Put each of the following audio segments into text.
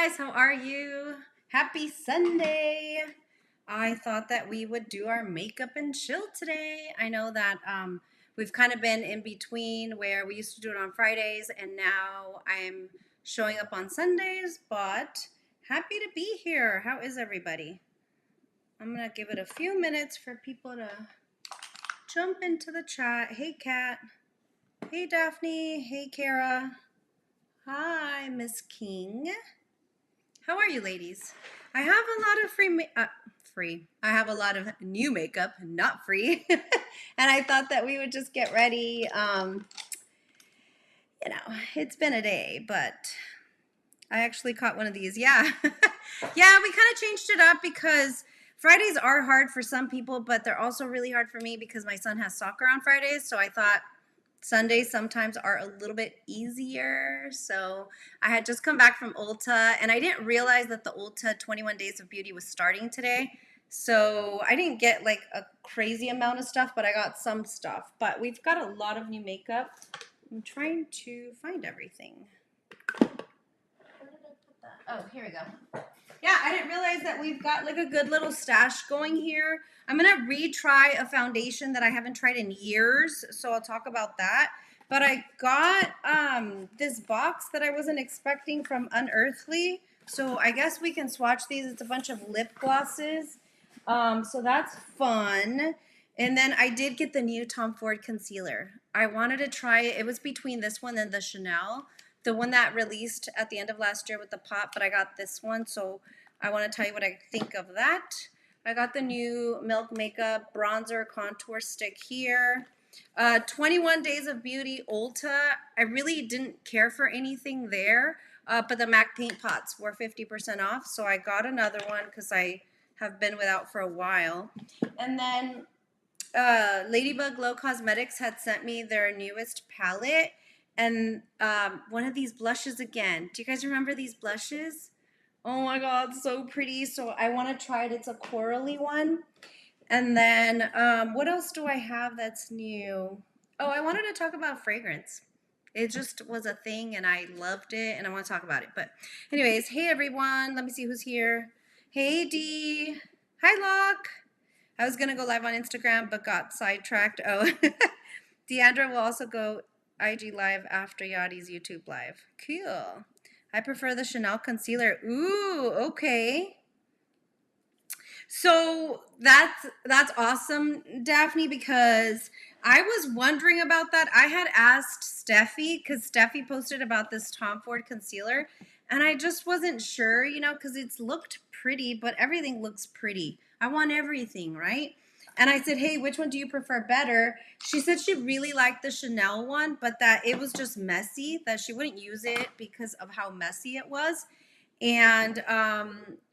guys, how are you? Happy Sunday. I thought that we would do our makeup and chill today. I know that we've kind of been in between where we used to do it on Fridays and now I'm showing up on Sundays, but happy to be here. How is everybody? I'm going to give it a few minutes for people to jump into the chat. Hey, Kat. Hey, Daphne. Hey, Kara. Hi, Miss King. How are you, ladies? I have a lot of free. I have a lot of new makeup, not free. And I thought that we would just get ready. It's been a day, but I actually caught one of these. Yeah. Yeah, we kind of changed it up because Fridays are hard for some people, but they're also really hard for me because my son has soccer on Fridays. So I thought Sundays sometimes are a little bit easier. So I had just come back from Ulta and I didn't realize that the Ulta 21 Days of Beauty was starting today. So I didn't get like a crazy amount of stuff, but I got some stuff. But we've got a lot of new makeup. I'm trying to find everything. Where did I put that? Oh, here we go. Yeah, I didn't realize that we've got like a good little stash going here. I'm going to retry a foundation that I haven't tried in years, so I'll talk about that. But I got this box that I wasn't expecting from Unearthly, so I guess we can swatch these. It's a bunch of lip glosses, so that's fun. And then I did get the new Tom Ford concealer. I wanted to try it. It was between this one and the Chanel, the one that released at the end of last year with the pop, but I got this one, so I want to tell you what I think of that. I got the new Milk Makeup Bronzer Contour Stick here. 21 Days of Beauty Ulta. I really didn't care for anything there, but the MAC paint pots were 50% off, so I got another one because I have been without for a while. And then Ladybug Glow Cosmetics had sent me their newest palette, and one of these blushes again. Do you guys remember these blushes? Oh my god, so pretty. So I want to try it. It's a corally one. And then what else do I have that's new? Oh, I wanted to talk about fragrance. It just was a thing and I loved it and I want to talk about it. But anyways, hey everyone. Let me see who's here. Hey Dee. Hi Locke. I was going to go live on Instagram but got sidetracked. Oh, Deandra will also go IG live after Yachty's YouTube live. Cool. I prefer the Chanel concealer. Ooh, okay. So that's awesome, Daphne, because I was wondering about that. I had asked Steffi because Steffi posted about this Tom Ford concealer, and I just wasn't sure, because it's looked pretty, but everything looks pretty. I want everything, right? And I said, hey, which one do you prefer better? She said she really liked the Chanel one, but that it was just messy, that she wouldn't use it because of how messy it was. And I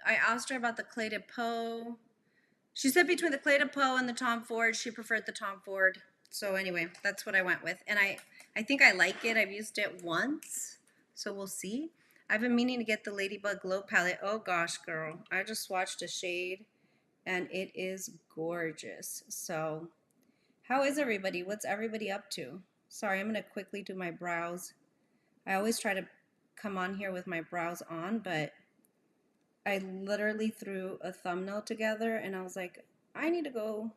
asked her about the Clé de Peau. She said between the Clé de Peau and the Tom Ford, she preferred the Tom Ford. So anyway, that's what I went with. And I think I like it. I've used it once, so we'll see. I've been meaning to get the Ladybug Glow palette. Oh gosh, girl. I just swatched a shade and it is gorgeous. So how is everybody? What's everybody up to? Sorry, I'm going to quickly do my brows. I always try to come on here with my brows on, but I literally threw a thumbnail together and I was like, I need to go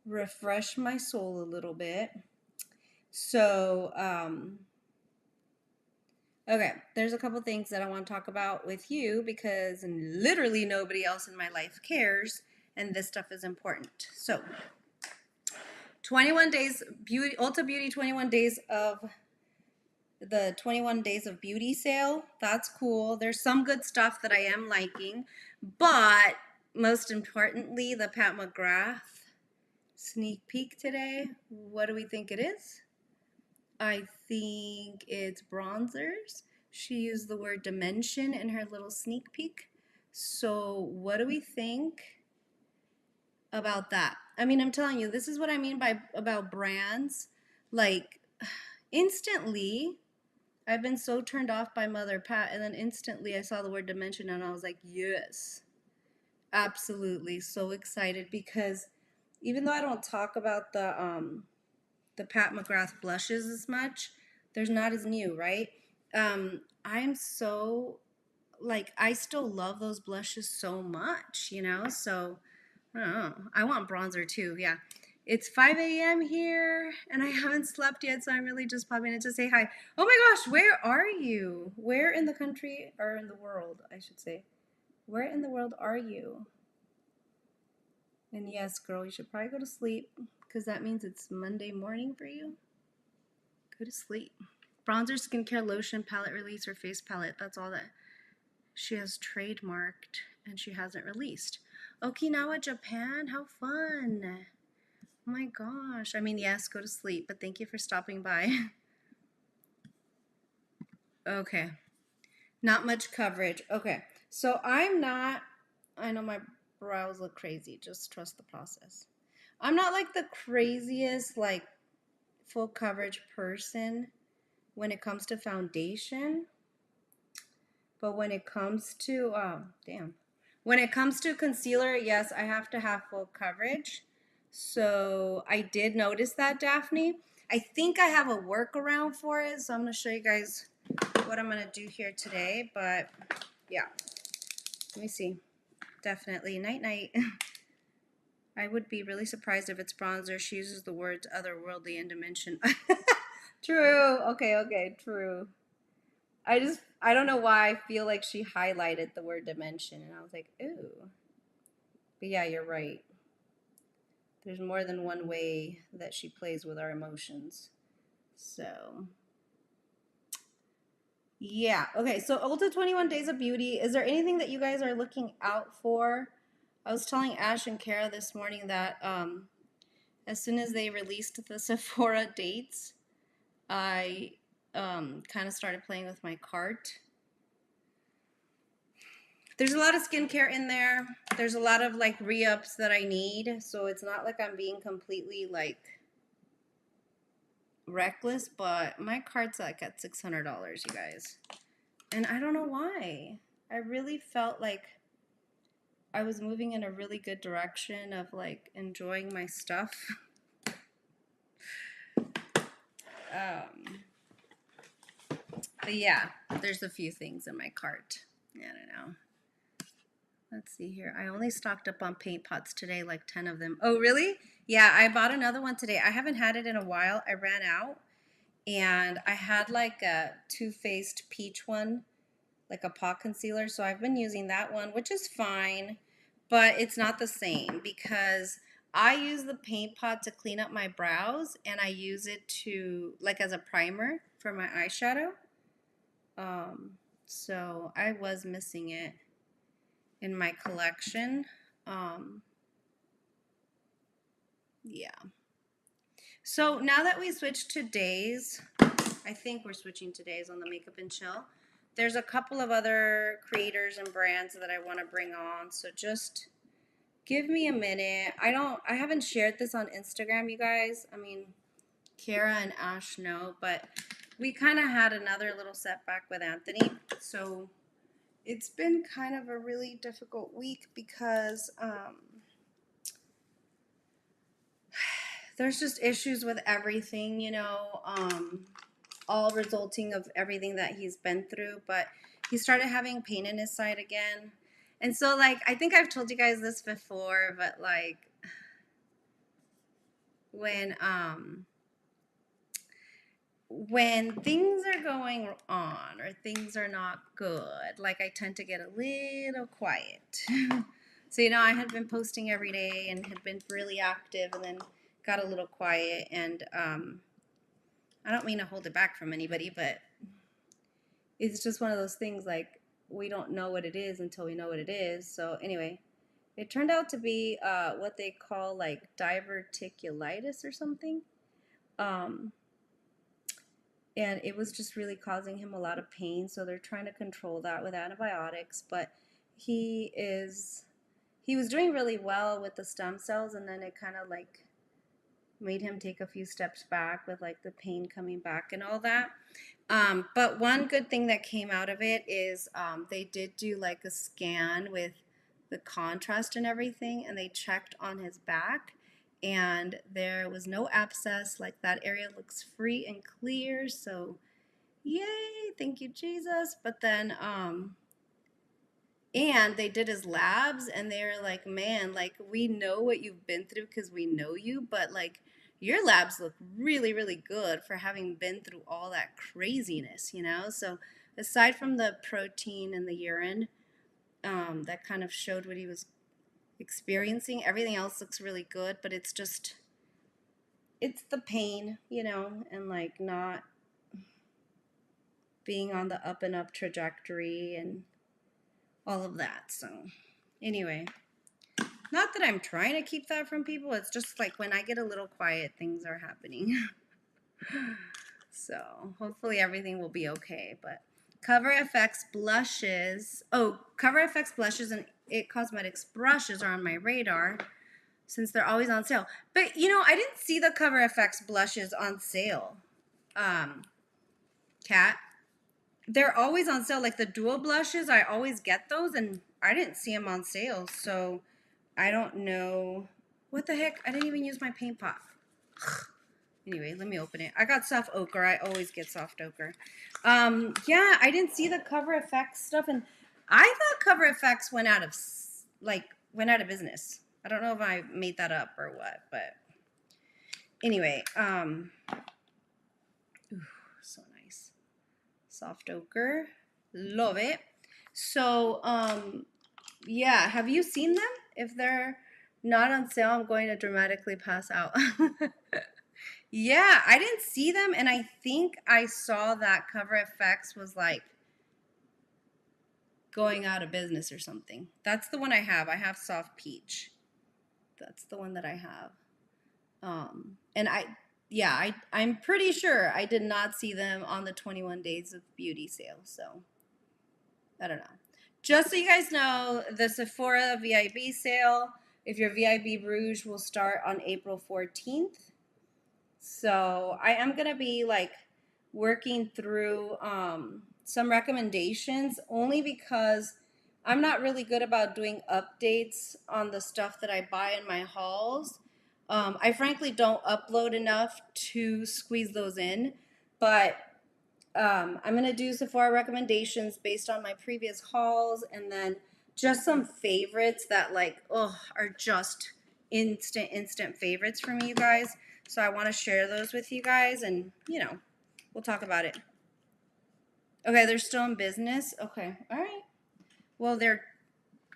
refresh my soul a little bit. So, okay, there's a couple things that I want to talk about with you because literally nobody else in my life cares, and this stuff is important. So, 21 days beauty, Ulta Beauty 21 days of the 21 Days of Beauty sale. That's cool. There's some good stuff that I am liking, but most importantly, the Pat McGrath sneak peek today. What do we think it is? I think it's bronzers. She used the word dimension in her little sneak peek. So what do we think about that? I mean, I'm telling you, this is what I mean by about brands. Like instantly, I've been so turned off by Mother Pat, and then instantly I saw the word dimension and I was like, yes, absolutely. So excited because even though I don't talk about the Pat McGrath blushes as much, there's not as new, right? I'm so like I still love those blushes so much, you know? So I don't know. I want bronzer too. Yeah. It's 5 a.m. here and I haven't slept yet, so I'm really just popping in to say hi. Oh my gosh, where are you? Where in the country or in the world, I should say? Where in the world are you? And yes, girl, you should probably go to sleep because that means it's Monday morning for you. Go to sleep. Bronzer, skincare, lotion, palette release, or face palette. That's all that she has trademarked and she hasn't released. Okinawa, Japan. How fun. Oh my gosh. I mean, yes, go to sleep, but thank you for stopping by. Okay. Not much coverage. Okay. So I'm not, I know my brows look crazy. Just trust the process. I'm not like the craziest, like, full coverage person when it comes to foundation. But when it comes to, when it comes to concealer, yes, I have to have full coverage. So I did notice that, Daphne. I think I have a workaround for it. So I'm going to show you guys what I'm going to do here today. But yeah, let me see. Definitely. Night, night. I would be really surprised if it's bronzer. She uses the words otherworldly and dimension. True. Okay, okay, true. I don't know why I feel like she highlighted the word dimension and I was like, ooh. But yeah, you're right. There's more than one way that she plays with our emotions. So, yeah. Okay, so Ulta 21 Days of Beauty. Is there anything that you guys are looking out for? I was telling Ash and Kara this morning that as soon as they released the Sephora dates, I kind of started playing with my cart. There's a lot of skincare in there. There's a lot of like re-ups that I need. So it's not like I'm being completely like reckless, but my cart's like at $600, you guys. And I don't know why. I really felt like I was moving in a really good direction of like enjoying my stuff. But yeah, there's a few things in my cart. I don't know. Let's see here. I only stocked up on paint pots today, like 10 of them. Oh, really? Yeah, I bought another one today. I haven't had it in a while. I ran out. And I had like a Too Faced peach one, like a pot concealer. So I've been using that one, which is fine. But it's not the same because I use the paint pot to clean up my brows. And I use it to, like as a primer for my eyeshadow. So I was missing it in my collection. Yeah. So now that we switched to days, I think we're switching to days on the Makeup and Chill. There's a couple of other creators and brands that I want to bring on. So just give me a minute. I haven't shared this on Instagram, you guys. I mean, Kara and Ash know, but we kind of had another little setback with Anthony. So it's been kind of a really difficult week because there's just issues with everything, you know, all resulting of everything that he's been through. But he started having pain in his side again. And so, like, I think I've told you guys this before, but like, when things are going on or things are not good, like I tend to get a little quiet. So, you know, I had been posting every day and had been really active and then got a little quiet. And I don't mean to hold it back from anybody, but it's just one of those things like we don't know what it is until we know what it is. So anyway, it turned out to be what they call like diverticulitis or something. And it was just really causing him a lot of pain. So they're trying to control that with antibiotics. But he was doing really well with the stem cells, and then it kind of like made him take a few steps back with like the pain coming back and all that. But one good thing that came out of it is they did do like a scan with the contrast and everything, and they checked on his back, and there was no abscess. Like that area looks free and clear. So, yay! Thank you, Jesus. But then And they did his labs, and they were like, man, like, we know what you've been through because we know you, but like, your labs look really, really good for having been through all that craziness, you know? So, aside from the protein in the urine, that kind of showed what he was experiencing, everything else looks really good, but it's just, it's the pain, you know, and like not being on the up and up trajectory and all of that. So, anyway, not that I'm trying to keep that from people. It's just like when I get a little quiet, things are happening. So, hopefully everything will be okay. But Cover FX blushes. Oh, Cover FX blushes and It Cosmetics brushes are on my radar since they're always on sale. But you know, I didn't see the Cover FX blushes on sale. Cat. They're always on sale. Like the dual blushes, I always get those, and I didn't see them on sale. So I don't know. What the heck? I didn't even use my paint pot. Anyway, let me open it. I got soft ochre. I always get soft ochre. Yeah, I didn't see the Cover FX stuff, and I thought Cover FX went out of business. I don't know if I made that up or what, but anyway, ooh, so nice. Soft ochre. Love it. So, yeah, have you seen them? If they're not on sale, I'm going to dramatically pass out. Yeah, I didn't see them, and I think I saw that Cover FX was like going out of business or something. That's the one I have. I have Soft Peach. That's the one that I have. And I'm pretty sure I did not see them on the 21 Days of Beauty sale. So I don't know. Just so you guys know, the Sephora VIB sale, if you're VIB Rouge, will start on April 14th. So I am going to be like working through some recommendations only because I'm not really good about doing updates on the stuff that I buy in my hauls. I frankly don't upload enough to squeeze those in, but I'm going to do Sephora recommendations based on my previous hauls and then just some favorites that like, are just instant favorites for me, you guys. So I want to share those with you guys and, you know, we'll talk about it. Okay, they're still in business. Okay, all right. Well,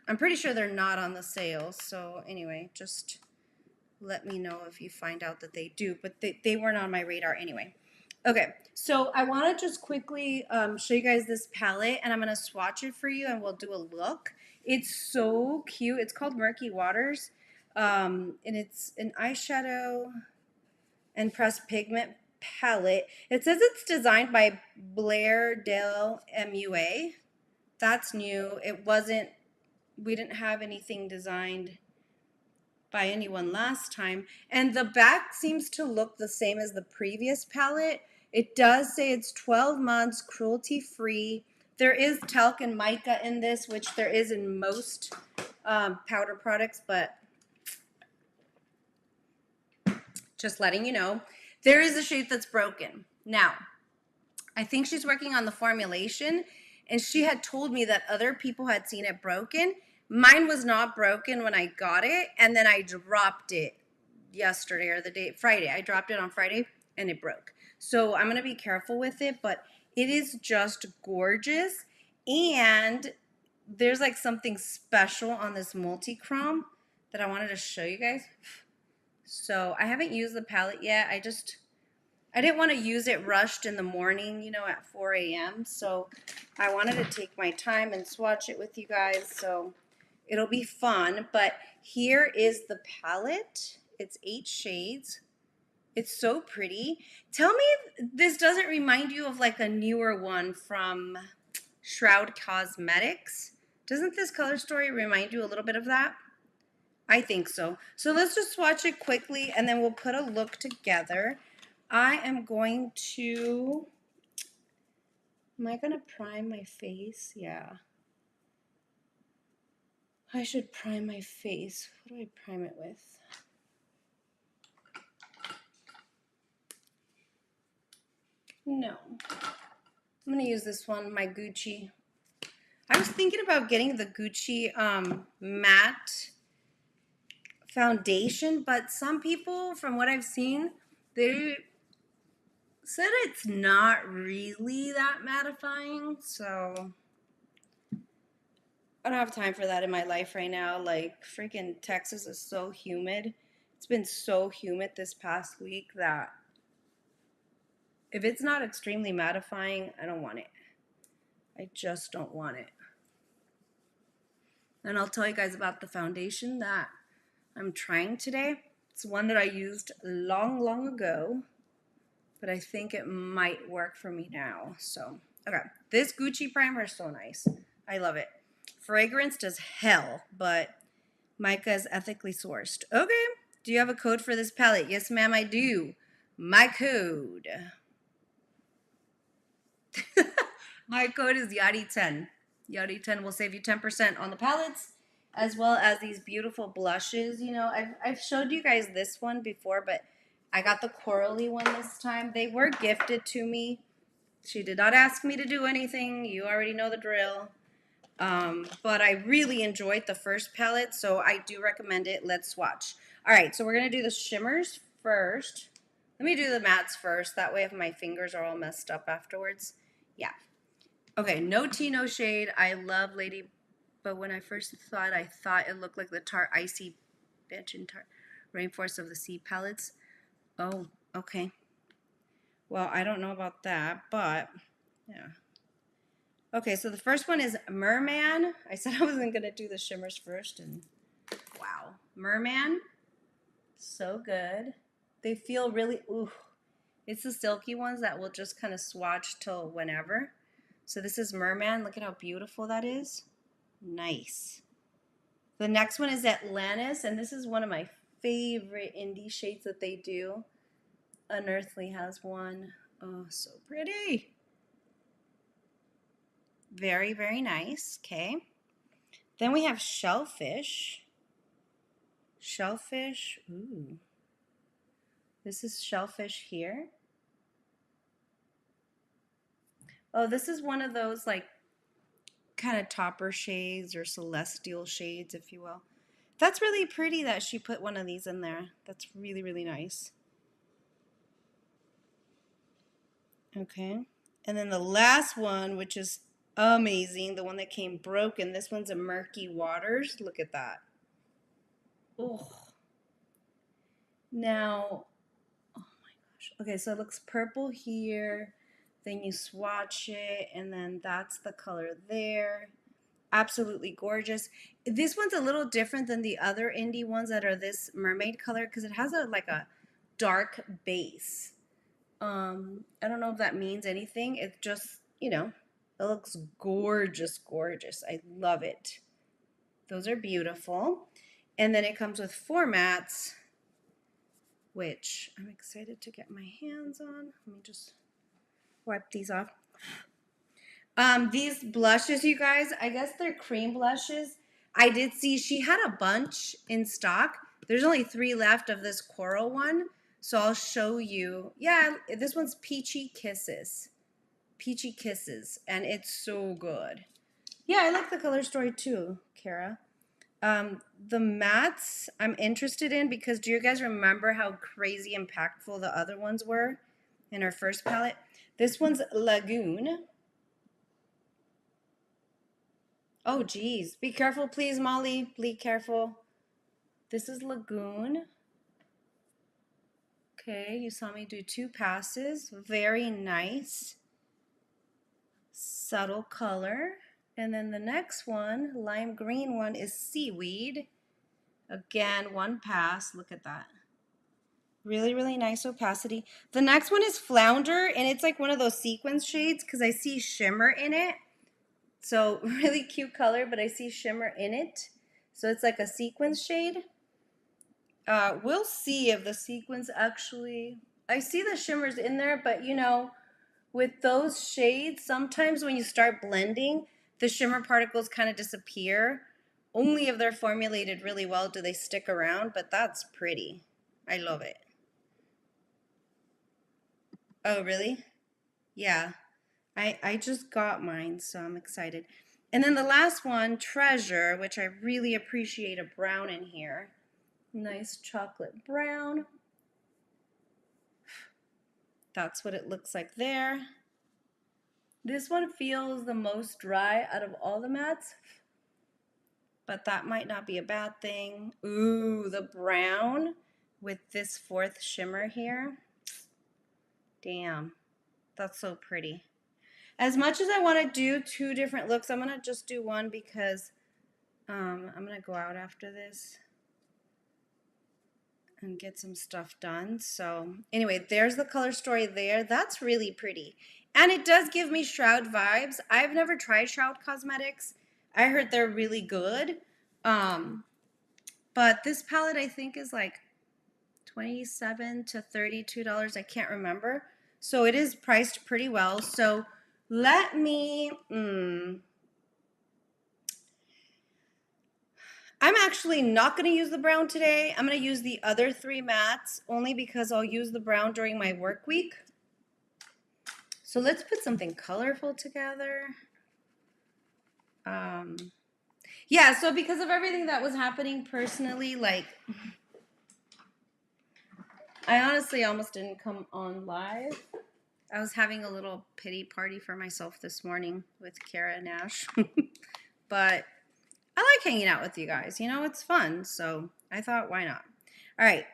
I'm pretty sure they're not on the sale. So anyway, just let me know if you find out that they do, but they weren't on my radar anyway. Okay, so I want to just quickly show you guys this palette, and I'm going to swatch it for you, and we'll do a look. It's so cute. It's called Murky Waters, and it's an eyeshadow and pressed pigment palette. It says it's designed by Blair Dale MUA. That's new. We didn't have anything designed by anyone last time. And the back seems to look the same as the previous palette. It does say it's 12 months cruelty free. There is talc and mica in this, which there is in most powder products, but just letting you know. There is a shade that's broken. Now, I think she's working on the formulation, and she had told me that other people had seen it broken. Mine was not broken when I got it, and then I dropped it yesterday or Friday. I dropped it on Friday, and it broke. So I'm going to be careful with it, but it is just gorgeous. And there's like something special on this multi-chrome that I wanted to show you guys. So I haven't used the palette yet. I didn't want to use it rushed in the morning, you know, at 4 a.m. So I wanted to take my time and swatch it with you guys. So it'll be fun. But here is the palette. It's 8 shades. It's so pretty. Tell me if this doesn't remind you of like a newer one from Shroud Cosmetics. Doesn't this color story remind you a little bit of that? I think so. So let's just swatch it quickly and then we'll put a look together. I am going to, am I going to prime my face? Yeah. I should prime my face. What do I prime it with? No. I'm going to use this one, my Gucci I was thinking about getting the Gucci matte foundation, but some people, from what I've seen, they said it's not really that mattifying, so I don't have time for that in my life right now. Like, freaking Texas is so humid. It's been so humid this past week that if it's not extremely mattifying, I don't want it. I just don't want it. And I'll tell you guys about the foundation that I'm trying today. It's one that I used long, long ago, but I think it might work for me now. So, okay. This Gucci primer is so nice. I love it. Fragrance does hell, but Mica is ethically sourced. Okay. Do you have a code for this palette? Yes, ma'am, I do. My code. My code is Yadi10. Yadi10 will save you 10% on the palettes, as well as these beautiful blushes. You know, I've showed you guys this one before, but I got the corally one this time. They were gifted to me. She did not ask me to do anything. You already know the drill. But I really enjoyed the first palette, so I do recommend it. Let's swatch. All right, so we're going to do the shimmers first. Let me do the mattes first. That way if my fingers are all messed up afterwards. Yeah. Okay, no tea, no shade. I love Lady, but when I first thought, I thought it looked like the Tarte Icy Bench and Tarte Rainforest of the Sea palettes. Oh, okay. Well, I don't know about that, but yeah. Okay, so the first one is Merman. I said I wasn't going to do the shimmers first, and wow. Merman, so good. They feel really, ooh. It's the silky ones that will just kind of swatch till whenever. So this is Merman. Look at how beautiful that is. Nice. The next one is Atlantis, and this is one of my favorite indie shades that they do. Unearthly has one. Oh, so pretty. Very, very nice. Okay. Then we have Shellfish. Shellfish. Ooh. This is Shellfish here. Oh, this is one of those like kind of topper shades or celestial shades, if you will. That's really pretty that she put one of these in there. That's really, really nice. Okay. And then the last one, which is amazing, the one that came broken. This one's a Murky Waters. Look at that. Oh. Now, oh my gosh. Okay, so it looks purple here. Then you swatch it, and then that's the color there. Absolutely gorgeous. This one's a little different than the other indie ones that are this mermaid color because it has a dark base. I don't know if that means anything. It just, you know, it looks gorgeous, gorgeous. I love it. Those are beautiful. And then it comes with formats, which I'm excited to get my hands on. Let me just wipe these off. These blushes, you guys, I guess they're cream blushes. I did see she had a bunch in stock. There's only 3 left of this coral one. So I'll show you. Yeah, this one's Peachy Kisses. Peachy Kisses. And it's so good. Yeah, I like the color story too, Kara. The mattes I'm interested in because do you guys remember how crazy impactful the other ones were in our first palette? This one's Lagoon. Oh, geez. Be careful, please, Molly. Be careful. This is Lagoon. Okay, you saw me do 2 passes. Very nice. Subtle color. And then the next one, lime green one, is Seaweed. Again, 1 pass. Look at that. Really, really nice opacity. The next one is Flounder, and it's like one of those sequence shades because I see shimmer in it. So really cute color, but I see shimmer in it. So it's like a sequence shade. We'll see if the sequins actually, I see the shimmers in there, but you know, with those shades, sometimes when you start blending, the shimmer particles kind of disappear. Only if they're formulated really well do they stick around, but that's pretty. I love it. Oh, really? Yeah. I just got mine, so I'm excited. And then the last one, Treasure, which I really appreciate a brown in here. Nice chocolate brown. That's what it looks like there. This one feels the most dry out of all the mattes, but that might not be a bad thing. Ooh, the brown with this fourth shimmer here. Damn, that's so pretty. As much as I want to do two different looks, I'm going to just do one because I'm going to go out after this and get some stuff done. So anyway, there's the color story there. That's really pretty. And it does give me Shroud vibes. I've never tried Shroud Cosmetics. I heard they're really good. But this palette I think is like $27 to $32. I can't remember. So it is priced pretty well. So let me, I'm actually not going to use the brown today. I'm going to use the other three mattes only because I'll use the brown during my work week. So let's put something colorful together. Yeah, so because of everything that was happening personally, like, I honestly almost didn't come on live. I was having a little pity party for myself this morning with Kara and Ash. But I like hanging out with you guys. You know, it's fun. So I thought, why not? All right.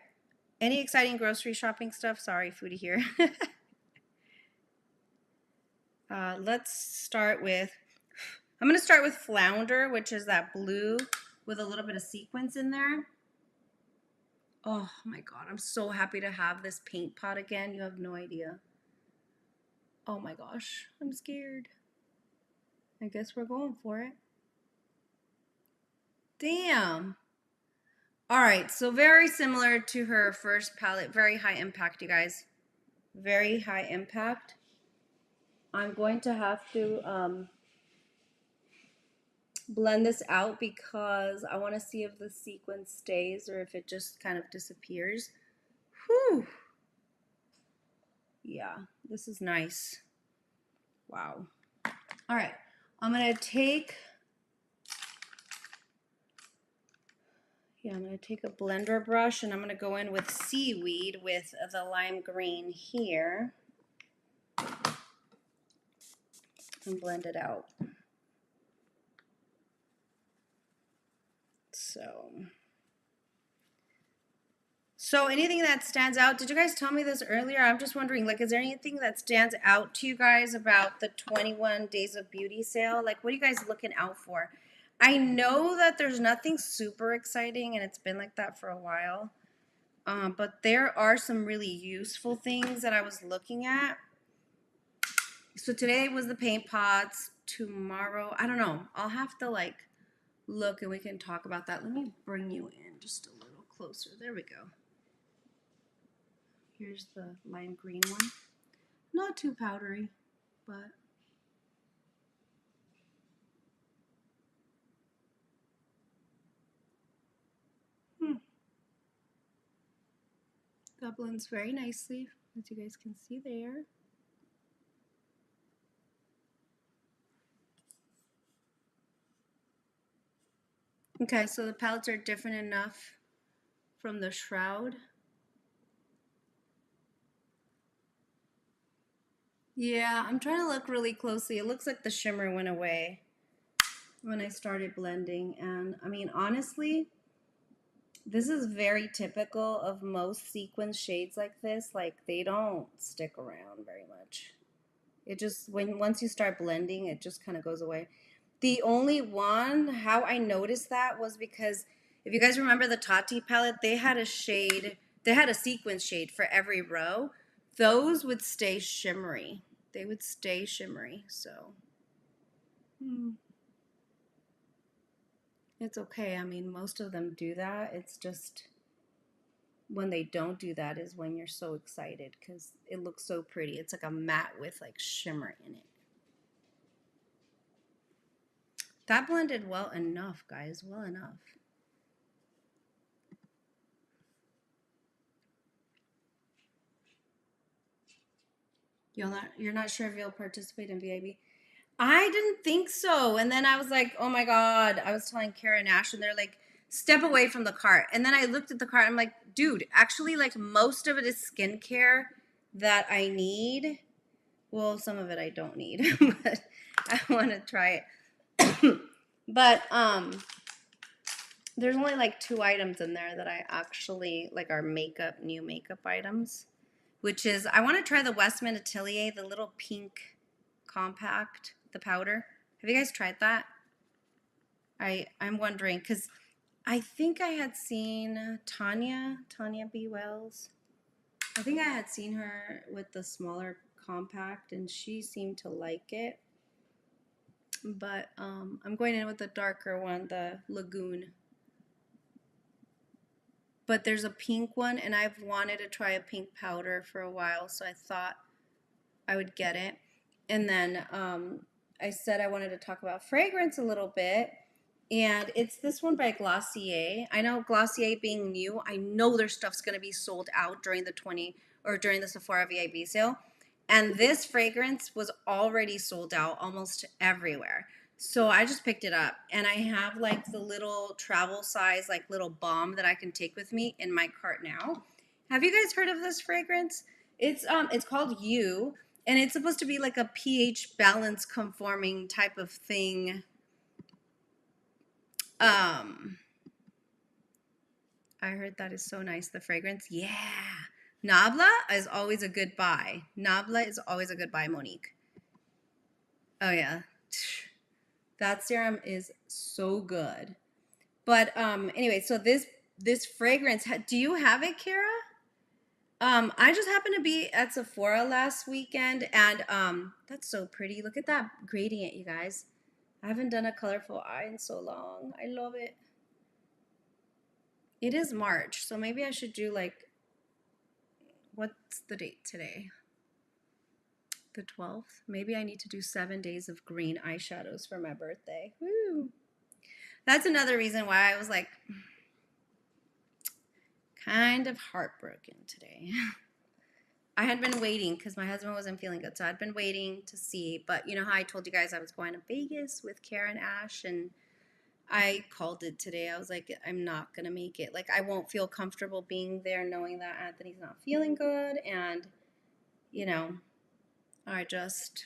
Any exciting grocery shopping stuff? Sorry, foodie here. Let's start with, I'm going to start with Flounder, which is that blue with a little bit of sequins in there. Oh my God, I'm so happy to have this paint pot again. You have no idea. Oh my gosh, I'm scared. I guess we're going for it. Damn. All right, so very similar to her first palette, very high impact, you guys. Very high impact. I'm going to have to blend this out because I want to see if the sequence stays or if it just kind of disappears. Whew. Yeah, this is nice. Wow. All right, I'm going to take, I'm going to take a blender brush and I'm going to go in with Seaweed with the lime green here and blend it out. So anything that stands out, did you guys tell me this earlier? I'm just wondering, like, is there anything that stands out to you guys about the 21 Days of Beauty sale? Like, what are you guys looking out for? I know that there's nothing super exciting, and it's been like that for a while. But there are some really useful things that I was looking at. So today was the paint pots. Tomorrow, I don't know. I'll have to, like, look, and we can talk about that. Let me bring you in just a little closer. There we go. Here's the lime green one. Not too powdery, but that blends very nicely, as you guys can see there. Okay, so the palettes are different enough from the Shroud. Yeah, I'm trying to look really closely. It looks like the shimmer went away when I started blending. And I mean, honestly, this is very typical of most sequin shades like this. Like, they don't stick around very much. It just, once you start blending, it just kind of goes away. The only one, how I noticed that was because if you guys remember the Tati palette, they had a shade, they had a sequin shade for every row. Those would stay shimmery. They would stay shimmery, so. It's okay. I mean, most of them do that. It's just when they don't do that is when you're so excited because it looks so pretty. It's like a matte with like shimmer in it. That blended well enough, guys, well enough. You're not sure if you'll participate in VIB? I didn't think so. And then I was like, oh my God. I was telling Kara and Ash, and they're like, step away from the cart. And then I looked at the cart. I'm like, dude, actually, like most of it is skincare that I need. Well, some of it I don't need, but I want to try it. But there's only like 2 items in there that I actually like are new makeup items, which is I want to try the Westman Atelier, the little pink compact, the powder. Have you guys tried that? I'm wondering because I think I had seen Tanya B. Wells. I think I had seen her with the smaller compact, and she seemed to like it. But I'm going in with the darker one, the Lagoon. But there's a pink one, and I've wanted to try a pink powder for a while, so I thought I would get it. And then I said I wanted to talk about fragrance a little bit, and it's this one by Glossier. I know Glossier being new, I know their stuff's going to be sold out during the Sephora VIP sale. And this fragrance was already sold out almost everywhere. So I just picked it up, and I have like the little travel size, like little balm that I can take with me in my cart now. Have you guys heard of this fragrance? It's called You, and it's supposed to be like a pH balance conforming type of thing. Um, I heard that is so nice, the fragrance. Yeah. Nabla is always a good buy. Nabla is always a good buy, Monique. Oh yeah. That serum is so good. But anyway, so this fragrance, do you have it, Kara? I just happened to be at Sephora last weekend, and that's so pretty. Look at that gradient, you guys. I haven't done a colorful eye in so long. I love it. It is March, so maybe I should do like, what's the date today? The 12th. Maybe I need to do 7 days of green eyeshadows for my birthday. Woo! That's another reason why I was like kind of heartbroken today. I had been waiting because my husband wasn't feeling good, so I'd been waiting to see. But you know how I told you guys I was going to Vegas with Kara and Ash, and I called it today. I was like, I'm not gonna make it. Like, I won't feel comfortable being there knowing that Anthony's not feeling good, and you know, I just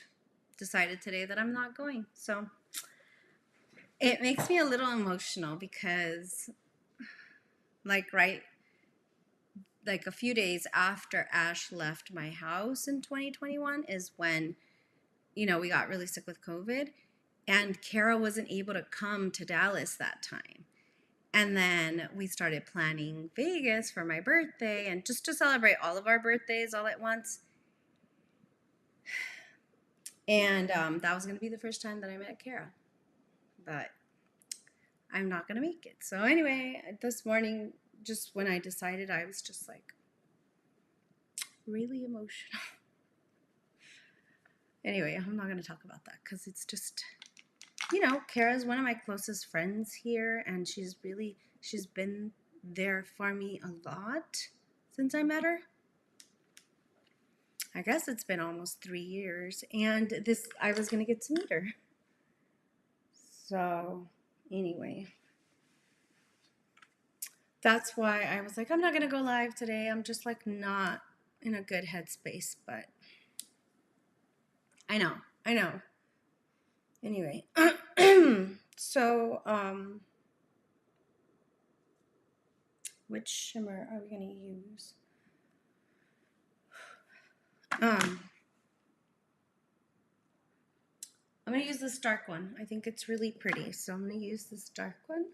decided today that I'm not going. So it makes me a little emotional because, like, right, like a few days after Ash left my house in 2021 is when, you know, we got really sick with COVID, and Kara wasn't able to come to Dallas that time. And then we started planning Vegas for my birthday and just to celebrate all of our birthdays all at once. And that was going to be the first time that I met Kara. But I'm not going to make it. So anyway, this morning, just when I decided, I was just like really emotional. Anyway, I'm not going to talk about that because it's just, you know, Kara's one of my closest friends here, and she's been there for me a lot since I met her. I guess it's been almost 3 years, and I was going to get to meet her. So anyway, that's why I was like, I'm not going to go live today. I'm just like not in a good headspace, but I know. Anyway, so which shimmer are we going to use? I'm going to use this dark one. I think it's really pretty, so I'm going to use this dark one.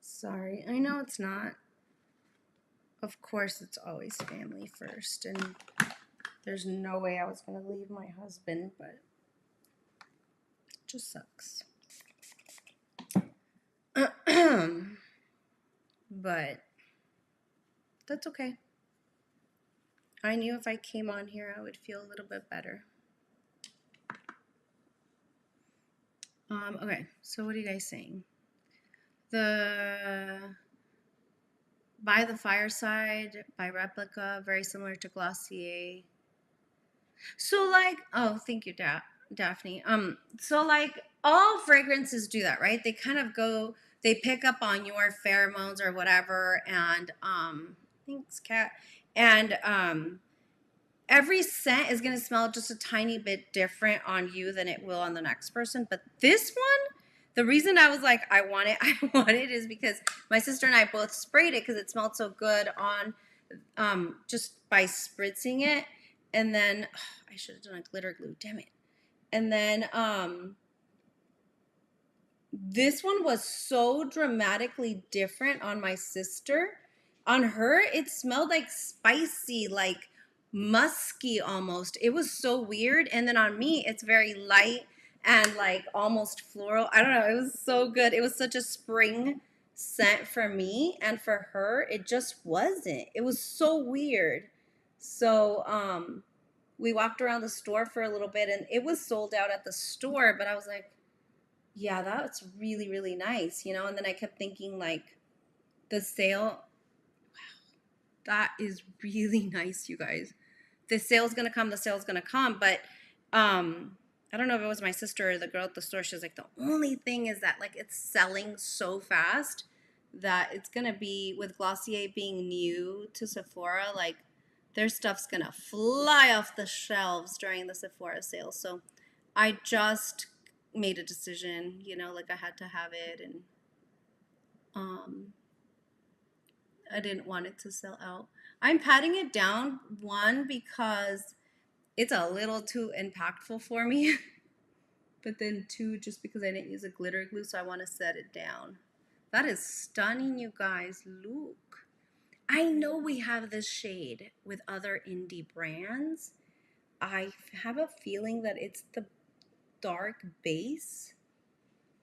Sorry, I know it's not. Of course, it's always family first, and there's no way I was going to leave my husband, but it just sucks. But that's okay. I knew if I came on here, I would feel a little bit better. Okay, so what are you guys saying? The By the Fireside by Replica, very similar to Glossier. So like, oh, thank you, Dad. Daphne. So like all fragrances do that, right? They kind of go, they pick up on your pheromones or whatever, and thanks, cat. And every scent is gonna smell just a tiny bit different on you than it will on the next person. But this one, the reason I was like, I want it, I want it, is because my sister and I both sprayed it because it smelled so good on just by spritzing it. And then I should have done a glitter glue, damn it. And then this one was so dramatically different on my sister. On her, it smelled like spicy, like musky almost. It was so weird. And then on me, it's very light and like almost floral. I don't know. It was so good. It was such a spring scent for me, and for her, it just wasn't. It was so weird. So, we walked around the store for a little bit and it was sold out at the store, but I was like, yeah, that's really, really nice, you know? And then I kept thinking, like, the sale, wow, that is really nice, you guys. The sale's gonna come, the sale's gonna come. But I don't know if it was my sister or the girl at the store. She was like, the only thing is that, like, it's selling so fast that it's gonna be, with Glossier being new to Sephora, like, their stuff's gonna fly off the shelves during the Sephora sale. So I just made a decision, you know, like I had to have it, and um I didn't want it to sell out. I'm patting it down, one, because it's a little too impactful for me, but then two, just because I didn't use a glitter glue, so I want to set it down. That is stunning, you guys. Look. I know we have this shade with other indie brands. I have a feeling that it's the dark base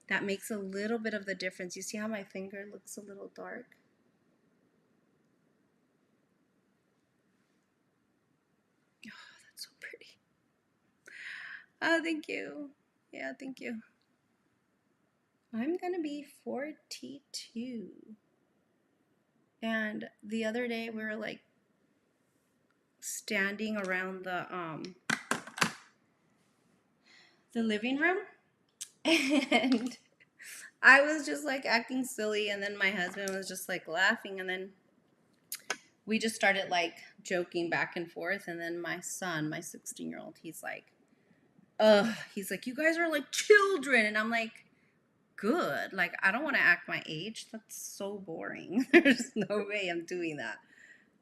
that makes a little bit of the difference. You see how my finger looks a little dark? Oh, that's so pretty. Oh, thank you. Yeah, thank you. I'm gonna be 42. And the other day we were like standing around the living room, and I was just like acting silly, and then my husband was just like laughing, and then we just started like joking back and forth. And then my son, my 16-year-old, he's like, ugh, he's like, you guys are like children. And I'm like, good. Like, I don't want to act my age. That's so boring. There's no way I'm doing that.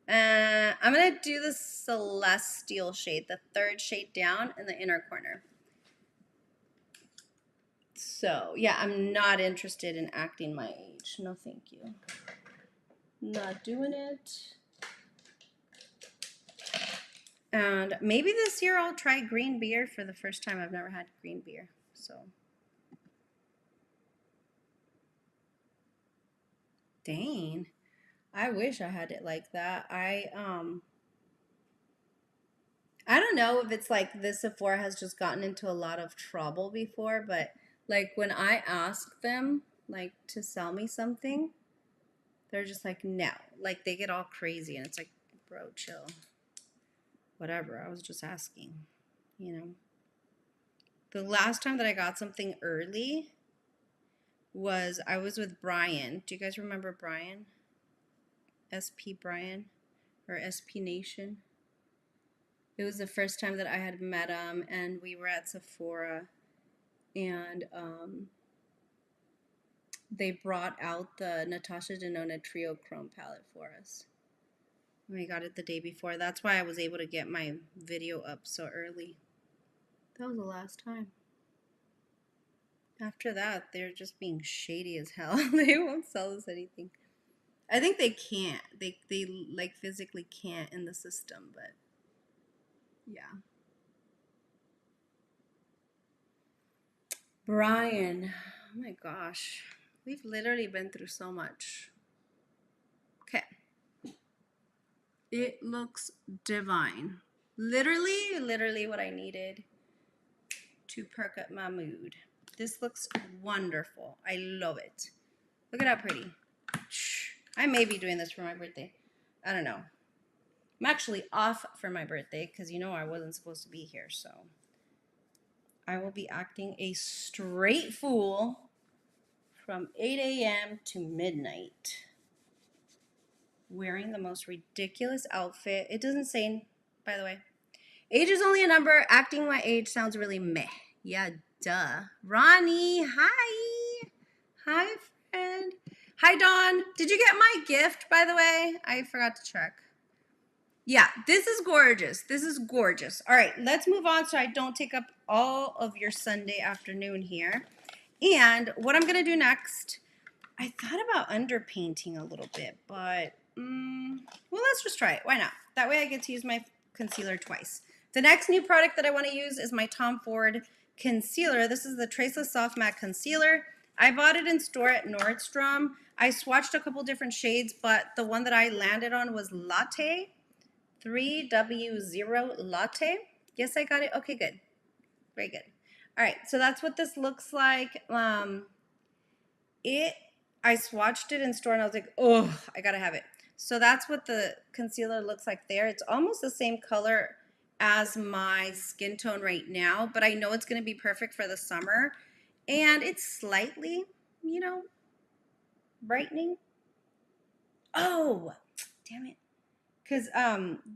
I'm going to do the Celestial shade, the third shade down in the inner corner. So, yeah, I'm not interested in acting my age. No, thank you. Not doing it. And maybe this year I'll try green beer for the first time. I've never had green beer. So, dang. I wish I had it like that. I don't know if it's like this Sephora has just gotten into a lot of trouble before, but like when I ask them like to sell me something, they're just like, no. Like they get all crazy, and it's like, bro, chill. Whatever. I was just asking, you know. The last time that I got something early was I was with Brian. Do you guys remember Brian? SP Brian or SP Nation? It was the first time that I had met him, and we were at Sephora, and they brought out the Natasha Denona Trio Chrome palette for us. We got it the day before. That's why I was able to get my video up so early. That was the last time. After that, they're just being shady as hell. They won't sell us anything. I think they can't. They like physically can't in the system, but yeah. Brian, oh my gosh. We've literally been through so much. Okay. It looks divine. Literally what I needed to perk up my mood. This looks wonderful. I love it. Look at how pretty. I may be doing this for my birthday. I don't know. I'm actually off for my birthday because you know I wasn't supposed to be here, so I will be acting a straight fool from 8 a.m. to midnight, wearing the most ridiculous outfit. It doesn't say, by the way, age is only a number. Acting my age sounds really meh. Yeah, duh. Ronnie, hi. Hi, friend. Hi, Dawn. Did you get my gift, by the way? I forgot to check. Yeah, this is gorgeous. This is gorgeous. All right, let's move on so I don't take up all of your Sunday afternoon here. And what I'm going to do next, I thought about underpainting a little bit, but, well, let's just try it. Why not? That way I get to use my concealer twice. The next new product that I want to use is my Tom Ford concealer. This is the Traceless Soft Matte Concealer. I bought it in store at Nordstrom. I swatched a couple different shades, but the one that I landed on was Latte. 3W0 Latte. Yes, I got it. Okay, good. Very good. All right, so that's what this looks like. I swatched it in store and I was like, oh, I gotta have it. So that's what the concealer looks like there. It's almost the same color as my skin tone right now, but I know it's gonna be perfect for the summer. And it's slightly, you know, brightening. Oh, damn it. Because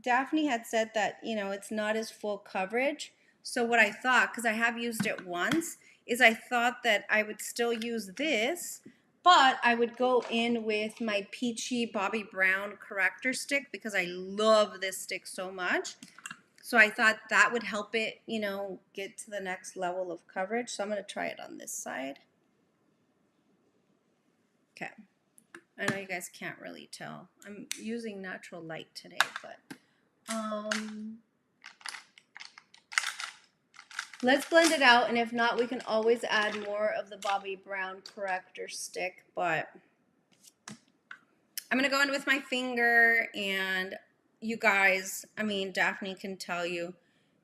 Daphne had said that, you know, it's not as full coverage. So what I thought, because I have used it once, is I thought that I would still use this, but I would go in with my Peachy Bobbi Brown corrector stick because I love this stick so much. So I thought that would help it, you know, get to the next level of coverage. So I'm going to try it on this side. Okay. I know you guys can't really tell. I'm using natural light today, but let's blend it out, and if not, we can always add more of the Bobbi Brown corrector stick, but I'm going to go in with my finger, and you guys, I mean, Daphne can tell you,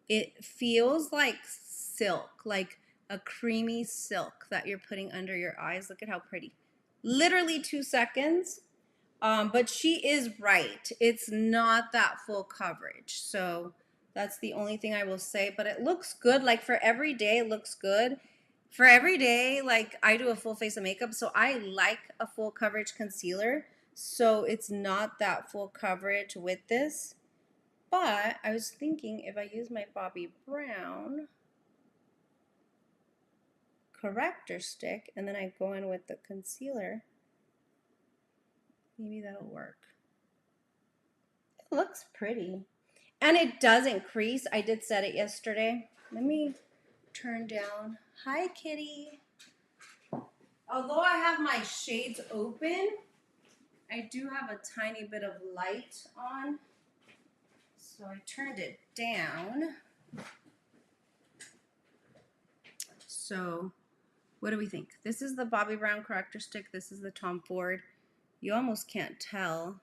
it feels like silk, like a creamy silk that you're putting under your eyes. Look at how pretty. Literally 2 seconds. But she is right. It's not that full coverage. So that's the only thing I will say. But it looks good. Like for every day, it looks good. For every day, like I do a full face of makeup. So I like a full coverage concealer. So it's not that full coverage with this. But I was thinking if I use my Bobbi Brown corrector stick and then I go in with the concealer, maybe that'll work. It looks pretty. And it doesn't crease. I did set it yesterday. Let me turn down. Hi, kitty. Although I have my shades open, I do have a tiny bit of light on. So I turned it down. So what do we think? This is the Bobbi Brown corrector stick. This is the Tom Ford. You almost can't tell.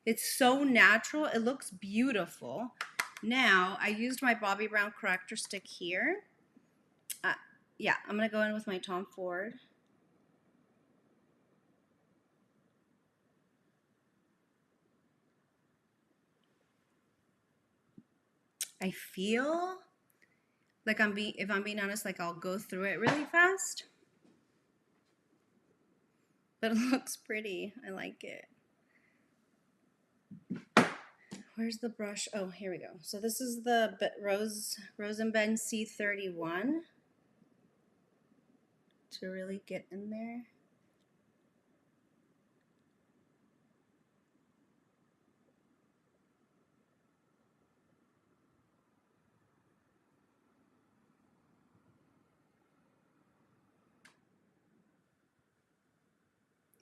It's so natural. It looks beautiful. Now, I used my Bobbi Brown corrector stick here. Yeah, I'm going to go in with my Tom Ford. I feel like if I'm being honest, like I'll go through it really fast. But it looks pretty. I like it. Where's the brush? Oh, here we go. So this is the Rose and Ben C31 to really get in there.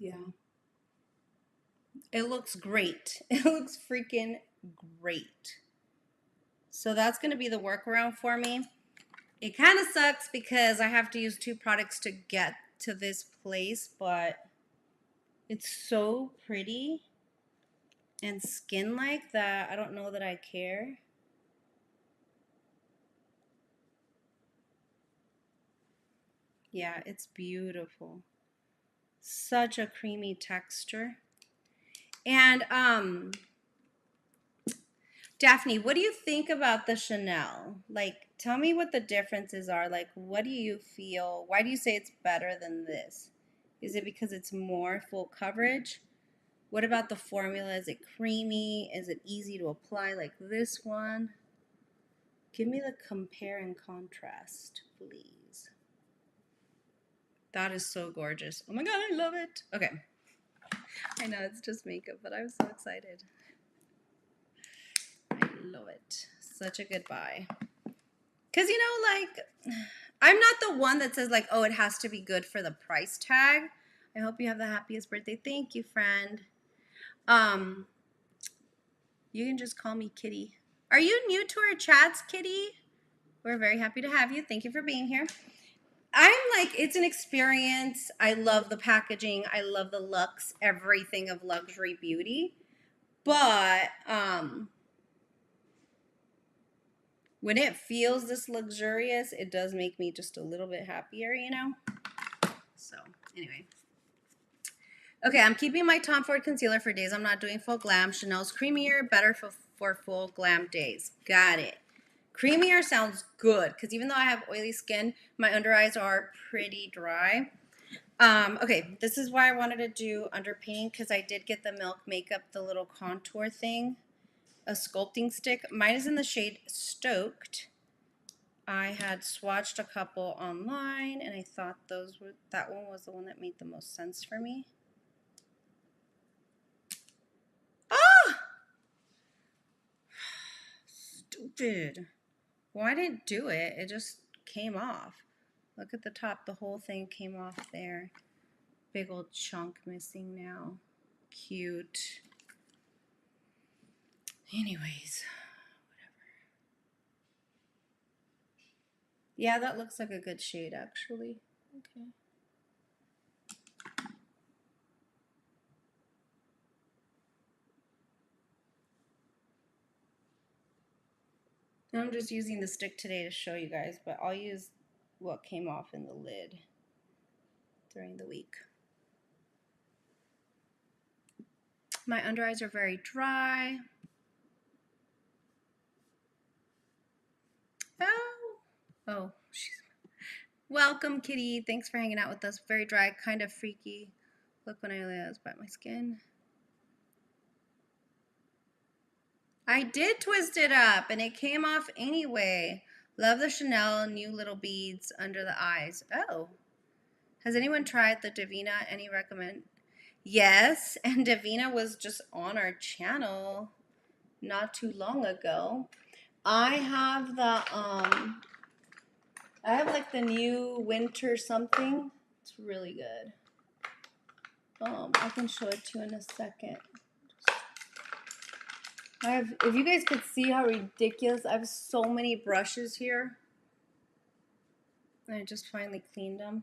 Yeah. It looks great. It looks freaking great. So that's going to be the workaround for me. It kind of sucks because I have to use 2 products to get to this place, but it's so pretty and skin-like that I don't know that I care. Yeah, it's beautiful. Such a creamy texture. And Daphne, what do you think about the Chanel? Like, tell me what the differences are. Like, what do you feel? Why do you say it's better than this? Is it because it's more full coverage? What about the formula? Is it creamy? Is it easy to apply like this one? Give me the compare and contrast, please. That is so gorgeous. Oh my God, I love it. Okay. I know it's just makeup, but I'm so excited. I love it. Such a good buy. Because, like, I'm not the one that says, like, oh, it has to be good for the price tag. I hope you have the happiest birthday. Thank you, friend. You can just call me Kitty. Are you new to our chats, Kitty? We're very happy to have you. Thank you for being here. I'm like, it's an experience. I love the packaging. I love the looks, everything of luxury beauty. But when it feels this luxurious, it does make me just a little bit happier, So, anyway. Okay, I'm keeping my Tom Ford concealer for days I'm not doing full glam. Chanel's creamier, better for full glam days. Got it. Creamier sounds good because even though I have oily skin, my under eyes are pretty dry. Okay, this is why I wanted to do underpainting because I did get the Milk Makeup, the little contour thing, a sculpting stick. Mine is in the shade Stoked. I had swatched a couple online and I thought that one was the one that made the most sense for me. Ah! Stupid. Well, I didn't do it. It just came off. Look at the top. The whole thing came off there. Big old chunk missing now. Cute. Anyways, whatever. Yeah, that looks like a good shade, actually. Okay. I'm just using the stick today to show you guys, but I'll use what came off in the lid during the week. My under eyes are very dry. Oh, welcome, Kitty. Thanks for hanging out with us. Very dry, kind of freaky. Look when I lay eyes by my skin. I did twist it up and it came off anyway. Love the Chanel new little beads under the eyes. Oh. Has anyone tried the Davina? Any recommend? Yes, and Davina was just on our channel not too long ago. I have like the new winter something. It's really good. I can show it to you in a second. If you guys could see how ridiculous, I have so many brushes here. And I just finally cleaned them.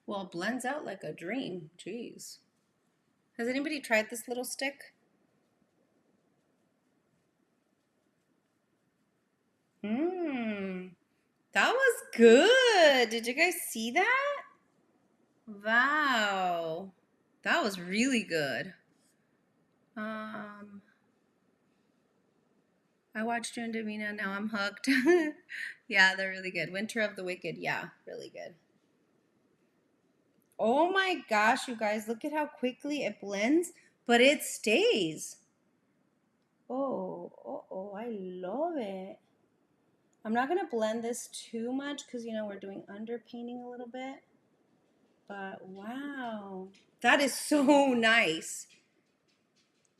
Well, it blends out like a dream. Jeez. Has anybody tried this little stick? That was good. Did you guys see that? Wow. That was really good. I watched you and Davina. Now I'm hooked. Yeah, they're really good. Winter of the Wicked. Yeah, really good. Oh my gosh, you guys. Look at how quickly it blends, but it stays. Oh, I love it. I'm not going to blend this too much because, we're doing underpainting a little bit. But wow, that is so nice.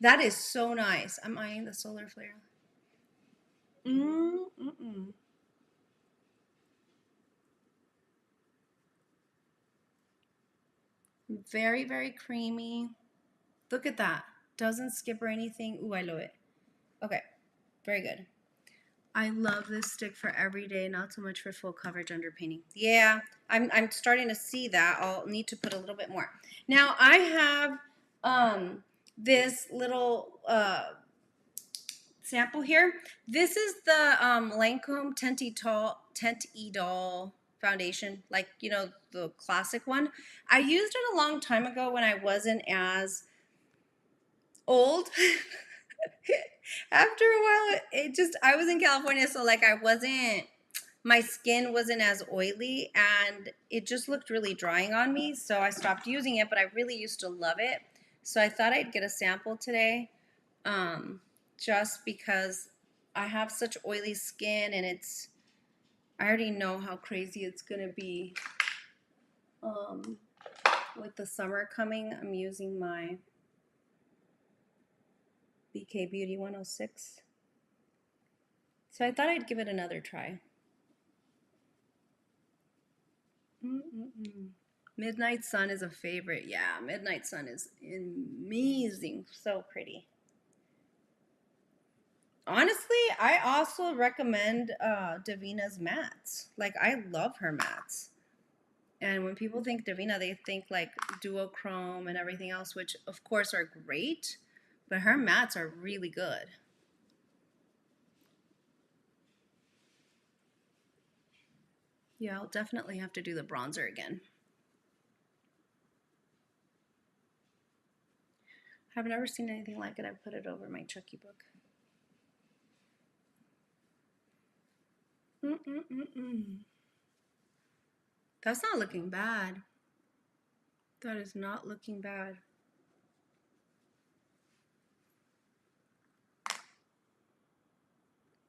That is so nice. I'm eyeing the solar flare. Very, very creamy. Look at that. Doesn't skip or anything. Ooh, I love it. Okay, very good. I love this stick for every day, not so much for full coverage underpainting. Yeah, I'm starting to see that. I'll need to put a little bit more. Now I have this little sample here. This is the Lancome Tent Idol foundation, like the classic one. I used it a long time ago when I wasn't as old. After a while, I was in California, so like my skin wasn't as oily and it just looked really drying on me. So I stopped using it, but I really used to love it. So I thought I'd get a sample today, just because I have such oily skin and I already know how crazy it's going to be. With the summer coming, I'm using my BK Beauty 106. So I thought I'd give it another try. Midnight Sun is a favorite. Yeah, Midnight Sun is amazing. So pretty. Honestly, I also recommend Davina's mats. Like, I love her mats. And when people think Davina, they think like duochrome and everything else, which of course are great, but her mats are really good. Yeah, I'll definitely have to do the bronzer again. I've never seen anything like it. I've put it over my Chucky book. That's not looking bad. That is not looking bad.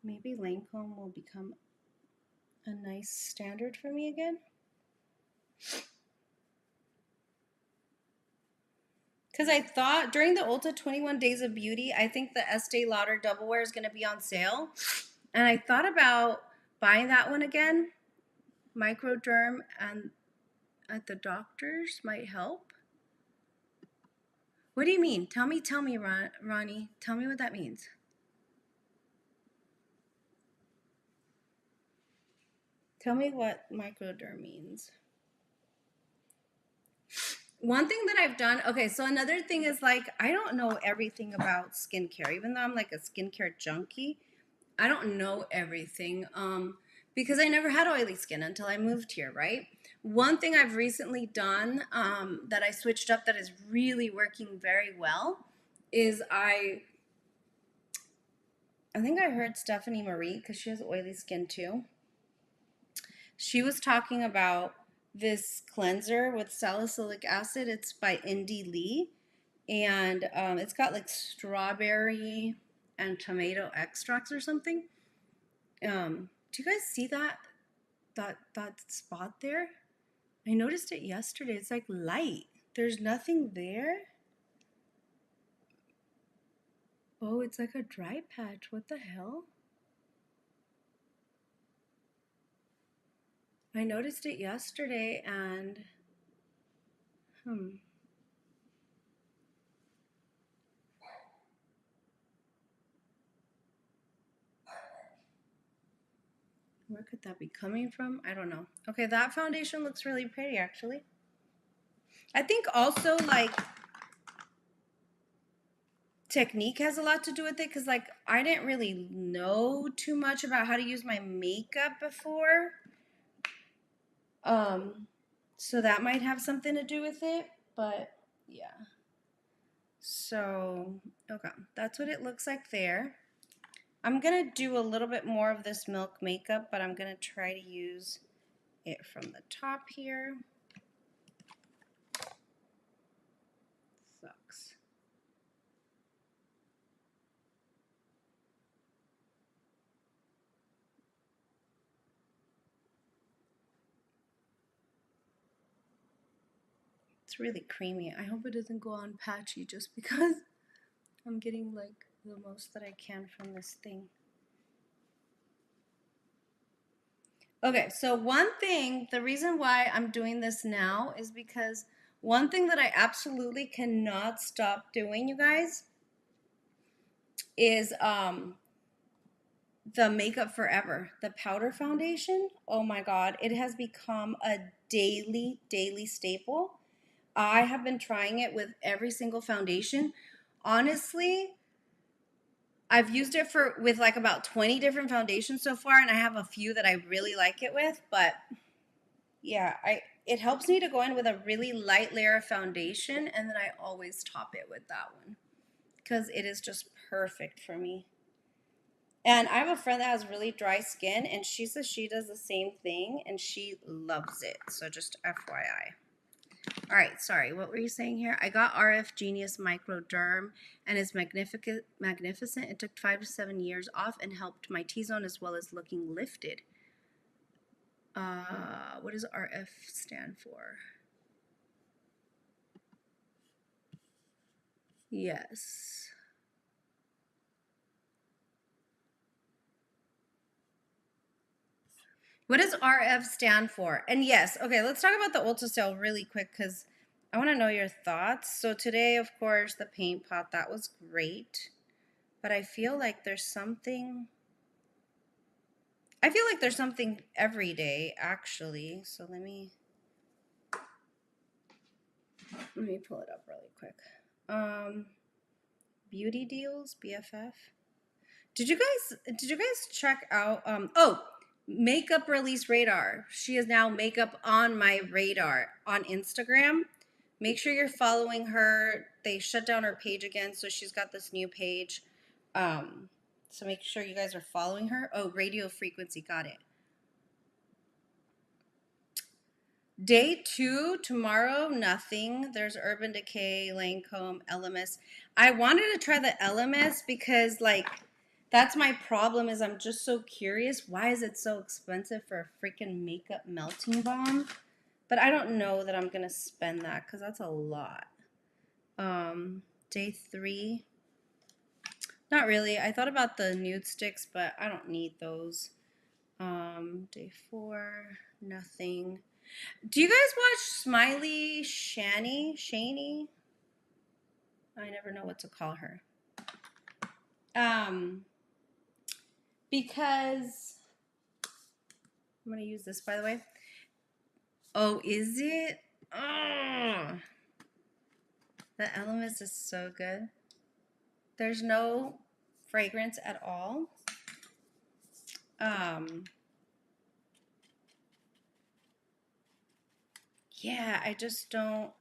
Maybe Lancome will become a nice standard for me again. Because I thought during the Ulta 21 Days of Beauty, I think the Estee Lauder Double Wear is going to be on sale. And I thought about buying that one again. Microderm and at the doctor's might help. What do you mean? Tell me, Ronnie. Tell me what that means. Tell me what microderm means. One thing that I've done, okay, so another thing is like, I don't know everything about skincare, even though I'm like a skincare junkie. I don't know everything because I never had oily skin until I moved here, right? One thing I've recently done that I switched up that is really working very well is I think I heard Stephanie Marie, because she has oily skin too. She was talking about this cleanser with salicylic acid. It's by Indie Lee, and it's got like strawberry and tomato extracts or something. Do you guys see that spot there? I noticed it yesterday. It's like light. There's nothing there. Oh, it's like a dry patch. What the hell? I noticed it yesterday and where could that be coming from? I don't know. Okay, that foundation looks really pretty actually. I think also like technique has a lot to do with it, because like I didn't really know too much about how to use my makeup before. So that might have something to do with it, but yeah. So, okay, that's what it looks like there. I'm going to do a little bit more of this milk makeup, but I'm going to try to use it from the top here. Sucks. It's really creamy. I hope it doesn't go on patchy just because I'm getting like the most that I can from this thing. Okay, so one thing, the reason why I'm doing this now is because one thing that I absolutely cannot stop doing, you guys, is the Makeup Forever, the powder foundation. Oh my God, it has become a daily staple. I have been trying it with every single foundation. Honestly, I've used it with like about 20 different foundations so far, and I have a few that I really like it with, but yeah, it helps me to go in with a really light layer of foundation, and then I always top it with that one. because it is just perfect for me. And I have a friend that has really dry skin, and she says she does the same thing, and she loves it. So just FYI. All right, sorry, what were you saying here? I got RF Genius Microderm, and it's magnificent. It took 5 to 7 years off and helped my T-zone as well as looking lifted. What does RF stand for? Yes. What does RF stand for? And yes, okay, let's talk about the Ulta sale really quick because I want to know your thoughts. So today, of course, the paint pot, that was great. But I feel like there's something every day, actually. So let me pull it up really quick. Beauty deals, BFF. Did you guys check out Makeup Release Radar? She is now Makeup on My Radar on Instagram. Make sure you're following her. They shut down her page again, so she's got this new page. So make sure you guys are following her. Oh, radio frequency, got it. Day 2, tomorrow, nothing. There's Urban Decay, Lancome, LMS. I wanted to try the LMS because, like, that's my problem is I'm just so curious. Why is it so expensive for a freaking makeup melting balm? But I don't know that I'm going to spend that because that's a lot. Day 3. Not really. I thought about the nude sticks, but I don't need those. Day 4, nothing. Do you guys watch Smiley Shani? I never know what to call her. Because I'm going to use this, by the way. Oh, is it? Oh, the LMS is so good. There's no fragrance at all. Yeah, I just don't.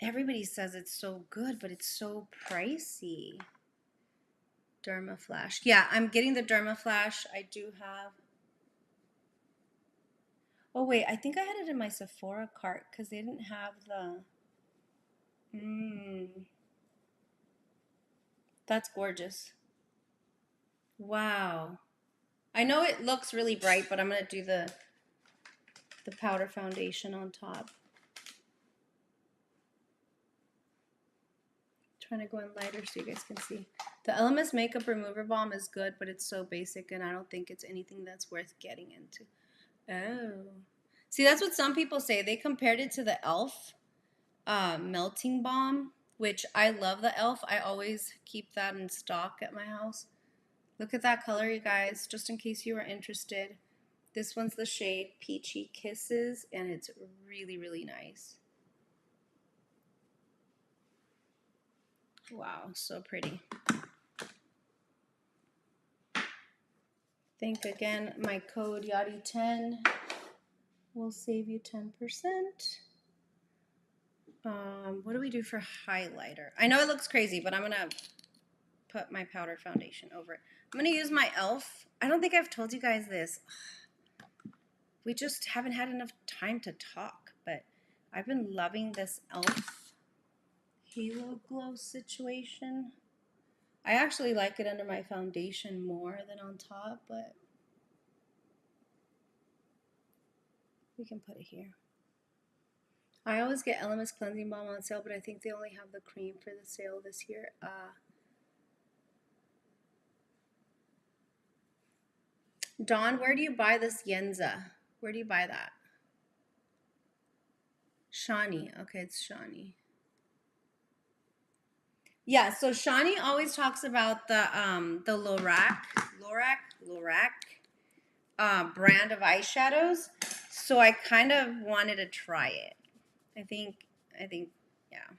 Everybody says it's so good, but it's so pricey. Derma Flash. Yeah, I'm getting the Derma Flash. I do have. Oh, wait, I think I had it in my Sephora cart because they didn't have the. That's gorgeous. Wow. I know it looks really bright, but I'm going to do the powder foundation on top. Trying to go in lighter so you guys can see. The LMS Makeup Remover Balm is good, but it's so basic, and I don't think it's anything that's worth getting into. Oh. See, that's what some people say. They compared it to the e.l.f. Melting Balm, which I love the e.l.f. I always keep that in stock at my house. Look at that color, you guys, just in case you are interested. This one's the shade Peachy Kisses, and it's really, really nice. Wow, so pretty. Think again, my code Yadi10 will save you 10%. What do we do for highlighter? I know it looks crazy, but I'm going to put my powder foundation over it. I'm going to use my e.l.f. I don't think I've told you guys this. We just haven't had enough time to talk, but I've been loving this e.l.f. Halo Glow situation. I actually like it under my foundation more than on top, but we can put it here. I always get LMS Cleansing Balm on sale, but I think they only have the cream for the sale this year. Dawn, where do you buy this Yenza? Where do you buy that? Shani. Okay, it's Shani. Yeah, so Shani always talks about the Lorac brand of eyeshadows. So I kind of wanted to try it. I think, yeah.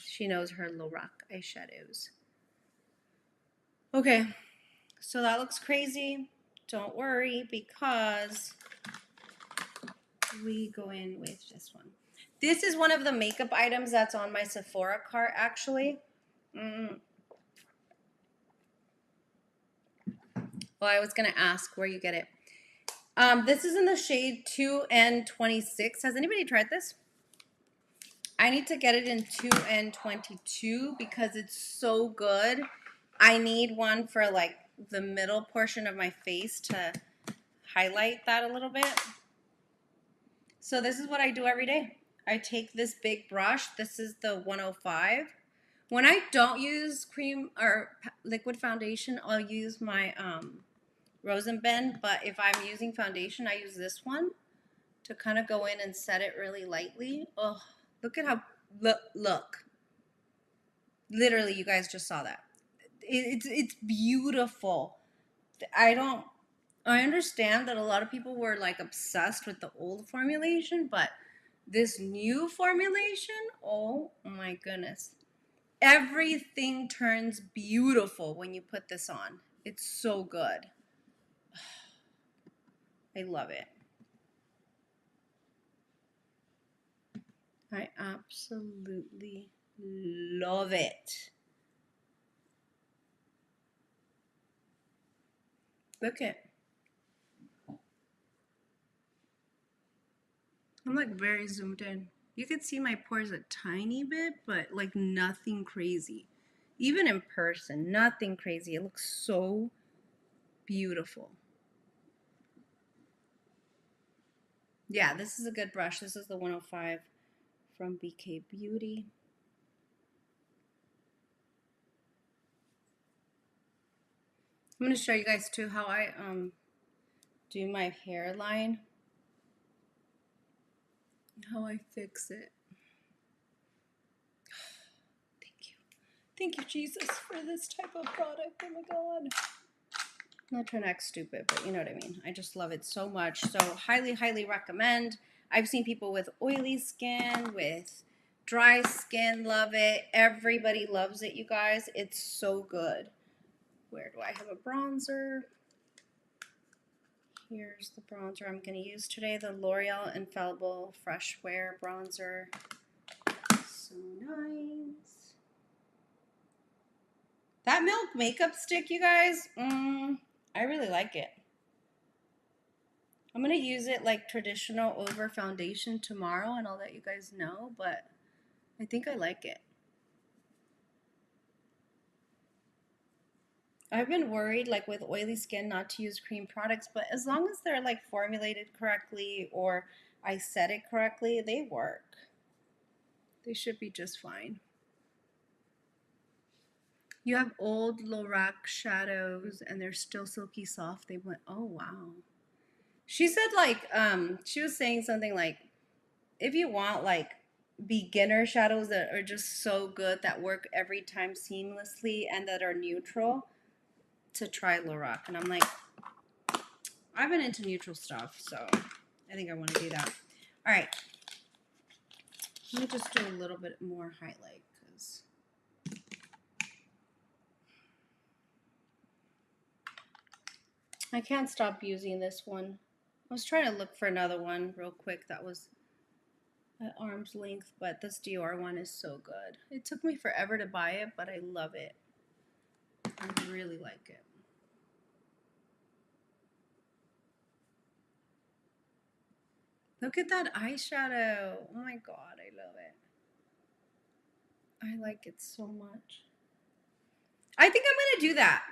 She knows her Lorac eyeshadows. Okay, so that looks crazy. Don't worry because we go in with this one. This is one of the makeup items that's on my Sephora cart, actually. Well, I was gonna ask where you get it. This is in the shade 2N26. Has anybody tried this? I need to get it in 2N22 because it's so good. I need one for like the middle portion of my face to highlight that a little bit. So this is what I do every day. I take this big brush. This is the 105. When I don't use cream or liquid foundation, I'll use my Rose and Bend. But if I'm using foundation, I use this one to kind of go in and set it really lightly. Oh, look at how, look. Literally, you guys just saw that. It's beautiful. I understand that a lot of people were like obsessed with the old formulation, but this new formulation, oh my goodness. Everything turns beautiful when you put this on. It's so good. I love it. I absolutely love it. Look at, I'm like very zoomed in. You could see my pores a tiny bit, but like nothing crazy. Even in person, nothing crazy. It looks so beautiful. Yeah, this is a good brush. This is the 105 from BK Beauty. I'm going to show you guys too how I do my hairline. How I fix it. Thank you. Thank you, Jesus, for this type of product. Oh my God. I'm not trying to act stupid, but you know what I mean. I just love it so much. So highly, highly recommend. I've seen people with oily skin, with dry skin love it. Everybody loves it, you guys. It's so good. Where do I have a bronzer? Here's the bronzer I'm going to use today. The L'Oreal Infallible Fresh Wear Bronzer. So nice. That Milk makeup stick, you guys, I really like it. I'm going to use it like traditional over foundation tomorrow, and I'll let you guys know, but I think I like it. I've been worried like with oily skin not to use cream products, but as long as they're like formulated correctly or I set it correctly, they work. They should be just fine. You have old Lorac shadows and they're still silky soft. They went, oh wow. She said like, she was saying something like, if you want like beginner shadows that are just so good that work every time seamlessly and that are neutral, to try Lorac. And I'm like, I've been into neutral stuff, so I think I want to do that. All right. Let me just do a little bit more highlight because I can't stop using this one. I was trying to look for another one real quick that was at arm's length, but this Dior one is so good. It took me forever to buy it, but I love it. I really like it. Look at that eyeshadow. Oh my God, I love it. I like it so much. I think I'm gonna do that.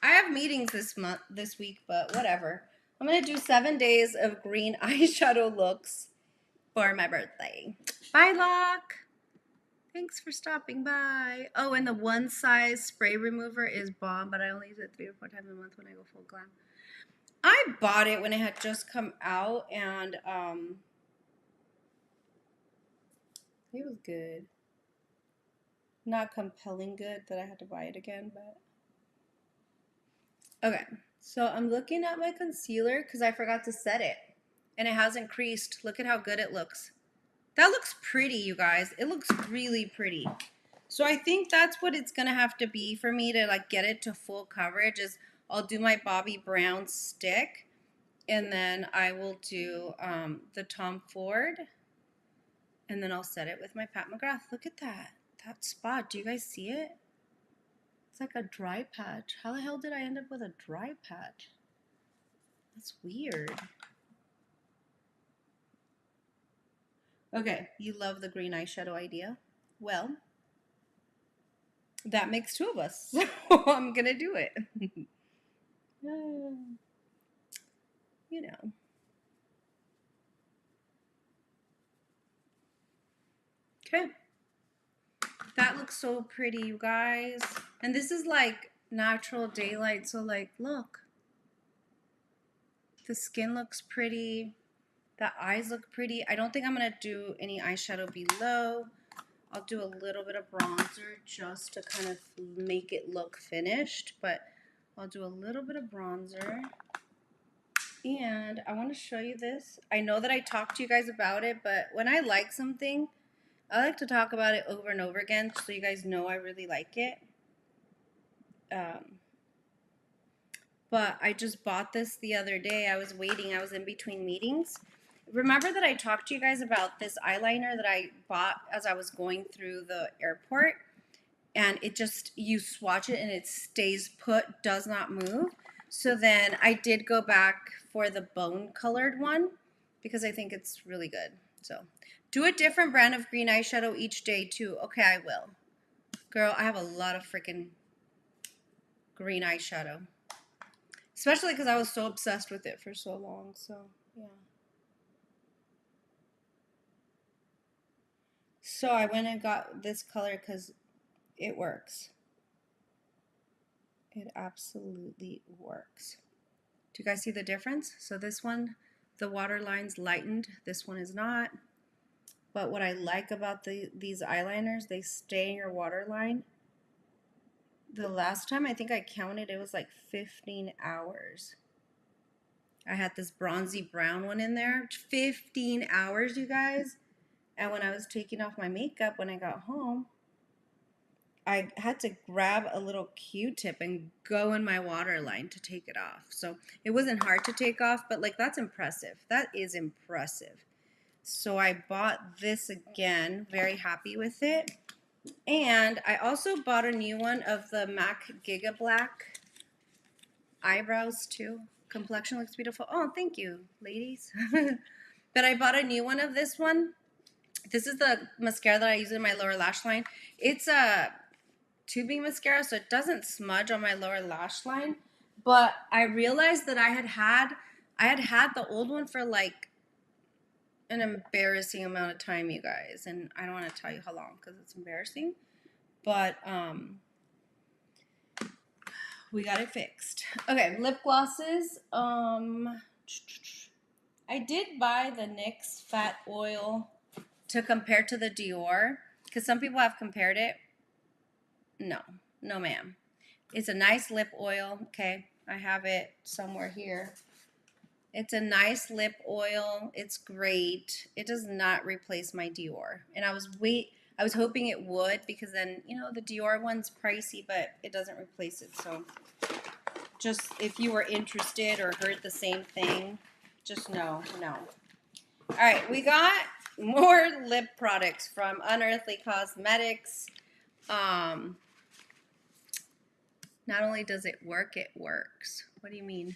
I have meetings this week, but whatever. I'm gonna do 7 days of green eyeshadow looks for my birthday. Bye, Locke. Thanks for stopping by. Oh, and the one size spray remover is bomb, but I only use it 3 or 4 times a month when I go full glam. I bought it when it had just come out, and it was good. Not compelling good that I had to buy it again, but okay. So I'm looking at my concealer because I forgot to set it, and it hasn't creased. Look at how good it looks. That looks pretty, you guys. It looks really pretty. So I think that's what it's gonna have to be for me to like get it to full coverage. Is I'll do my Bobbi Brown stick, and then I will do the Tom Ford, and then I'll set it with my Pat McGrath. Look at that spot. Do you guys see it? It's like a dry patch. How the hell did I end up with a dry patch? That's weird. Okay, you love the green eyeshadow idea. Well, that makes two of us. So I'm gonna do it. You know. Okay. That looks so pretty, you guys. And this is like natural daylight, so like, look. The skin looks pretty. The eyes look pretty. I don't think I'm gonna do any eyeshadow below. I'll do a little bit of bronzer just to kind of make it look finished, but I'll do a little bit of bronzer. And I want to show you this. I know that I talked to you guys about it, but when I like something, I like to talk about it over and over again so you guys know I really like it. But I just bought this the other day. I was waiting. I was in between meetings. Remember that I talked to you guys about this eyeliner that I bought as I was going through the airport? And it just, you swatch it and it stays put, does not move. So then I did go back for the bone colored one because I think it's really good. So do a different brand of green eyeshadow each day too. Okay, I will. Girl, I have a lot of freaking green eyeshadow. Especially because I was so obsessed with it for so long. So, yeah. So I went and got this color because it works. It absolutely works. Do you guys see the difference? So this one, the waterline's lightened. This one is not. But what I like about these eyeliners, they stay in your waterline. The last time I think I counted, it was like 15 hours. I had this bronzy brown one in there. 15 hours, you guys. And when I was taking off my makeup when I got home, I had to grab a little Q-tip and go in my waterline to take it off. So it wasn't hard to take off, but like that's impressive. That is impressive. So I bought this again, very happy with it. And I also bought a new one of the MAC Giga Black eyebrows too. Complexion looks beautiful. Oh, thank you, ladies. But I bought a new one of this one. This is the mascara that I use in my lower lash line. It's a tubing mascara, so it doesn't smudge on my lower lash line. But I realized that I had the old one for like an embarrassing amount of time, you guys. And I don't want to tell you how long because it's embarrassing. But we got it fixed. Okay, lip glosses. I did buy the NYX Fat Oil to compare to the Dior because some people have compared it. No, no ma'am. It's a nice lip oil. Okay, I have it somewhere here. It's a nice lip oil. It's great. It does not replace my Dior. And I was hoping it would because then, you know, the Dior one's pricey, but it doesn't replace it. So just if you were interested or heard the same thing, just no. All right, we got more lip products from Unearthly Cosmetics. Not only does it work, it works. What do you mean?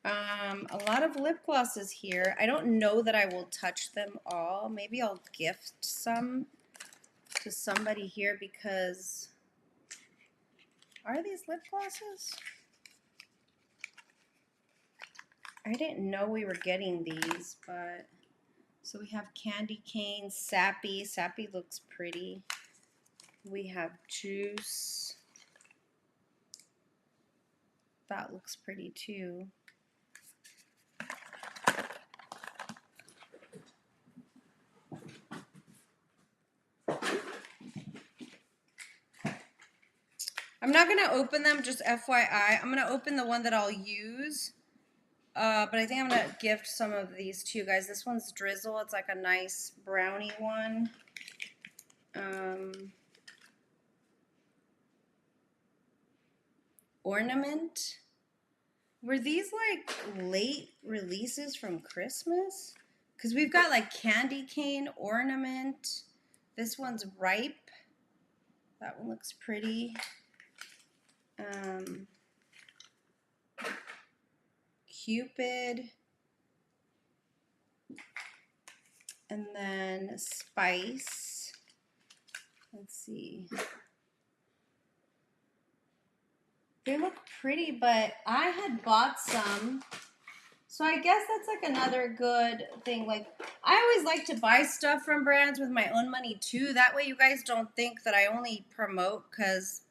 A lot of lip glosses here. I don't know that I will touch them all. Maybe I'll gift some to somebody here because are these lip glosses? I didn't know we were getting these, but so we have Candy Cane, Sappy. Sappy looks pretty. We have Juice. That looks pretty too. I'm not going to open them, just FYI. I'm going to open the one that I'll use. But I think I'm going to gift some of these to you guys. This one's Drizzle. It's like a nice brownie one. Ornament. Were these like late releases from Christmas? Because we've got like Candy Cane, Ornament. This one's Ripe. That one looks pretty. Cupid, and then Spice. Let's see. They look pretty, but I had bought some. So I guess that's like another good thing. Like, I always like to buy stuff from brands with my own money too. That way you guys don't think that I only promote because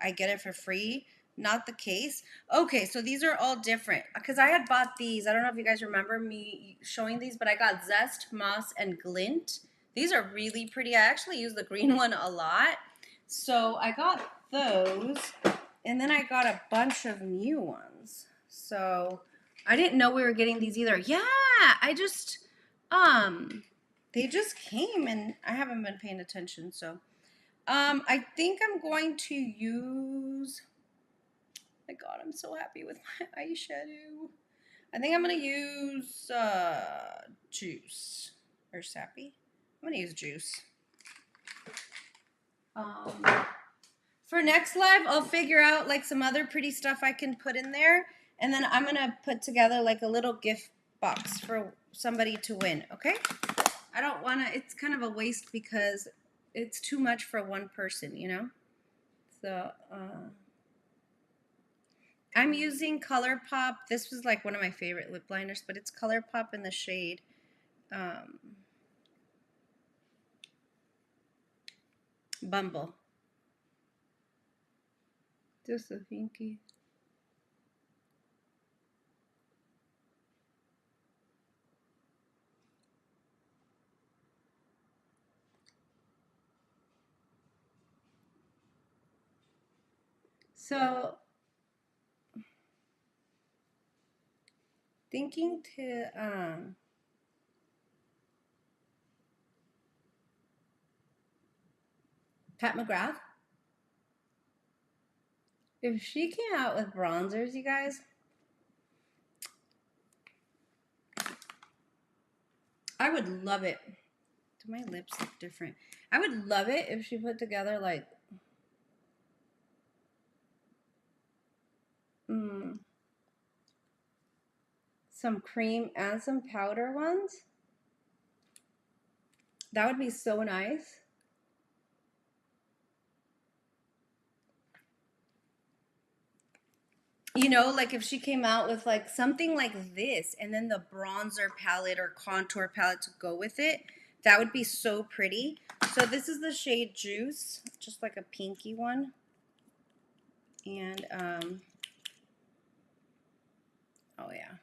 I get it for free. Not the case. Okay, so these are all different. Because I had bought these. I don't know if you guys remember me showing these, but I got Zest, Moss, and Glint. These are really pretty. I actually use the green one a lot. So I got those. And then I got a bunch of new ones. So I didn't know we were getting these either. Yeah, they just came and I haven't been paying attention. So I think I'm going to use, my God, I'm so happy with my eyeshadow. I think I'm going to use Juice or Sappy. I'm going to use Juice. For next live, I'll figure out like some other pretty stuff I can put in there. And then I'm going to put together like a little gift box for somebody to win, okay? I don't want to, it's kind of a waste because it's too much for one person, you know? So, I'm using ColourPop. This was like one of my favorite lip liners, but it's ColourPop in the shade Bumble. Just a pinky. So, thinking to Pat McGrath. If she came out with bronzers, you guys, I would love it. Do my lips look different? I would love it if she put together like some cream and some powder ones. That would be so nice. You know, like if she came out with like something like this and then the bronzer palette or contour palette to go with it, that would be so pretty. So this is the shade Juice, just like a pinky one. And, oh yeah.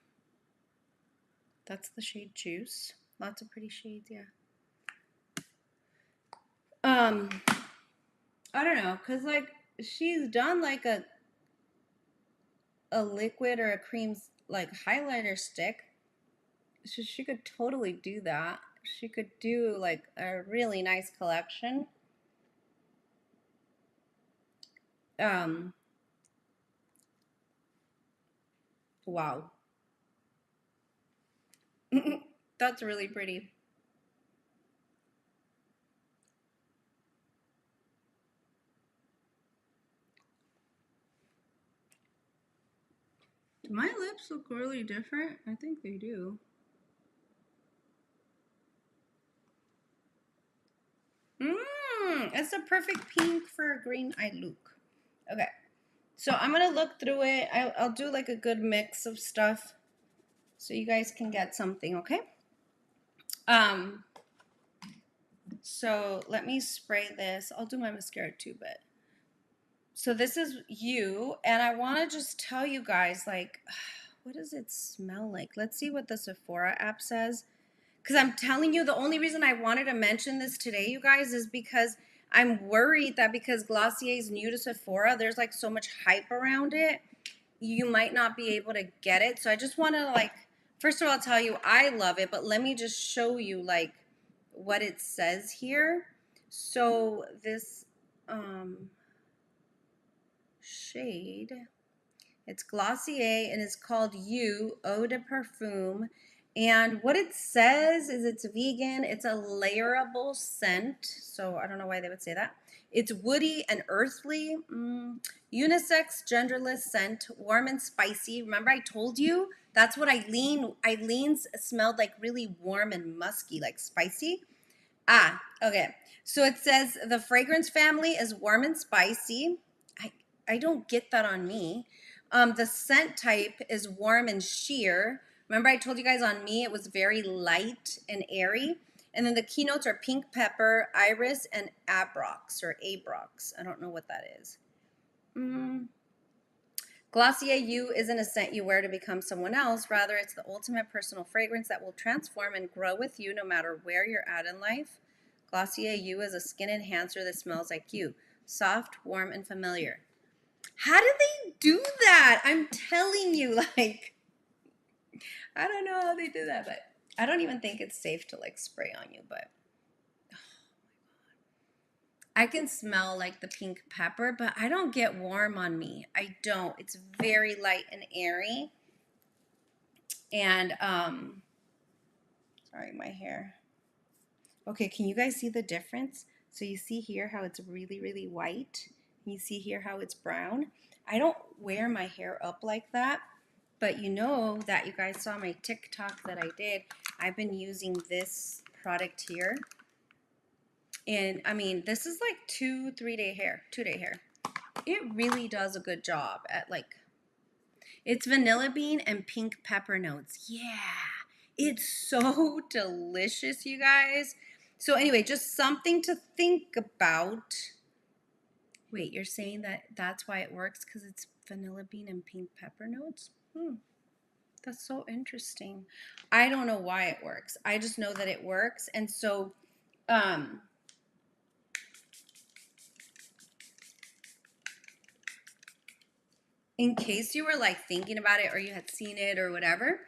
That's the shade Juice. Lots of pretty shades, yeah. I don't know, cause like she's done like a liquid or a cream like highlighter stick. So she could totally do that. She could do like a really nice collection. Wow. That's really pretty. Do my lips look really different? I think they do. It's a perfect pink for a green-eyed look. Okay, so I'm gonna look through it. I'll do like a good mix of stuff so you guys can get something, okay? So let me spray this. I'll do my mascara too, but so this is you, and I want to just tell you guys, like, what does it smell like? Let's see what the Sephora app says. Because I'm telling you, the only reason I wanted to mention this today, you guys, is because I'm worried that because Glossier is new to Sephora, there's like so much hype around it, you might not be able to get it. So I just want to like, first of all, tell you I love it, but let me just show you like what it says here. So this shade, it's Glossier and it's called You Eau de Parfum. And what it says is it's vegan. It's a layerable scent. So I don't know why they would say that. It's woody and earthly, unisex, genderless scent, warm and spicy. Remember I told you? That's what Eileen's smelled like, really warm and musky, like spicy. Ah, okay. So it says the fragrance family is warm and spicy. I don't get that on me. The scent type is warm and sheer. Remember I told you guys on me it was very light and airy. And then the keynotes are pink pepper, iris, and abrox or abrox. I don't know what that is. Glossier You isn't a scent you wear to become someone else. Rather, it's the ultimate personal fragrance that will transform and grow with you no matter where you're at in life. Glossier You is a skin enhancer that smells like you. Soft, warm, and familiar. How did they do that? I'm telling you, like, I don't know how they did that, but I don't even think it's safe to like spray on you, but I can smell like the pink pepper, but I don't get warm on me. I don't. It's very light and airy. And sorry, my hair. Okay, can you guys see the difference? So you see here how it's really, really white. You see here how it's brown. I don't wear my hair up like that, but you know that you guys saw my TikTok that I did. I've been using this product here. And I mean, this is like 2-3 day hair, 2-day hair. It really does a good job at like, it's vanilla bean and pink pepper notes. Yeah, it's so delicious, you guys. So anyway, just something to think about. Wait, you're saying that that's why it works because it's vanilla bean and pink pepper notes? That's so interesting. I don't know why it works. I just know that it works. And so, in case you were like thinking about it or you had seen it or whatever,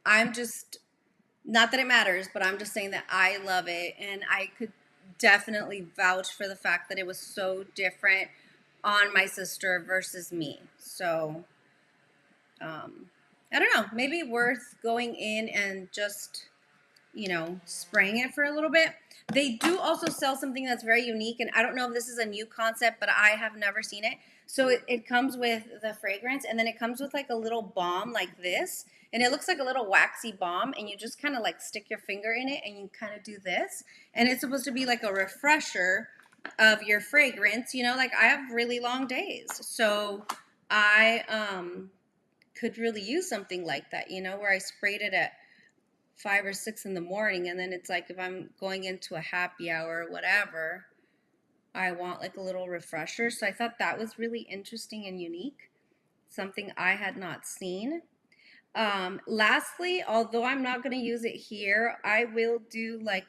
I'm just, not that it matters, but I'm just saying that I love it. And I could definitely vouch for the fact that it was so different on my sister versus me. So, I don't know, maybe worth going in and just, you know, spraying it for a little bit. They do also sell something that's very unique, and I don't know if this is a new concept, but I have never seen it. So it comes with the fragrance, and then it comes with like a little balm like this, and it looks like a little waxy balm, and you just kind of like stick your finger in it, and you kind of do this, and it's supposed to be like a refresher of your fragrance. You know, like I have really long days, so I could really use something like that, you know, where I sprayed it at 5 or 6 in the morning, and then it's like if I'm going into a happy hour or whatever, I want like a little refresher. So I thought that was really interesting and unique, something I had not seen. Lastly, although I'm not going to use it here, I will do like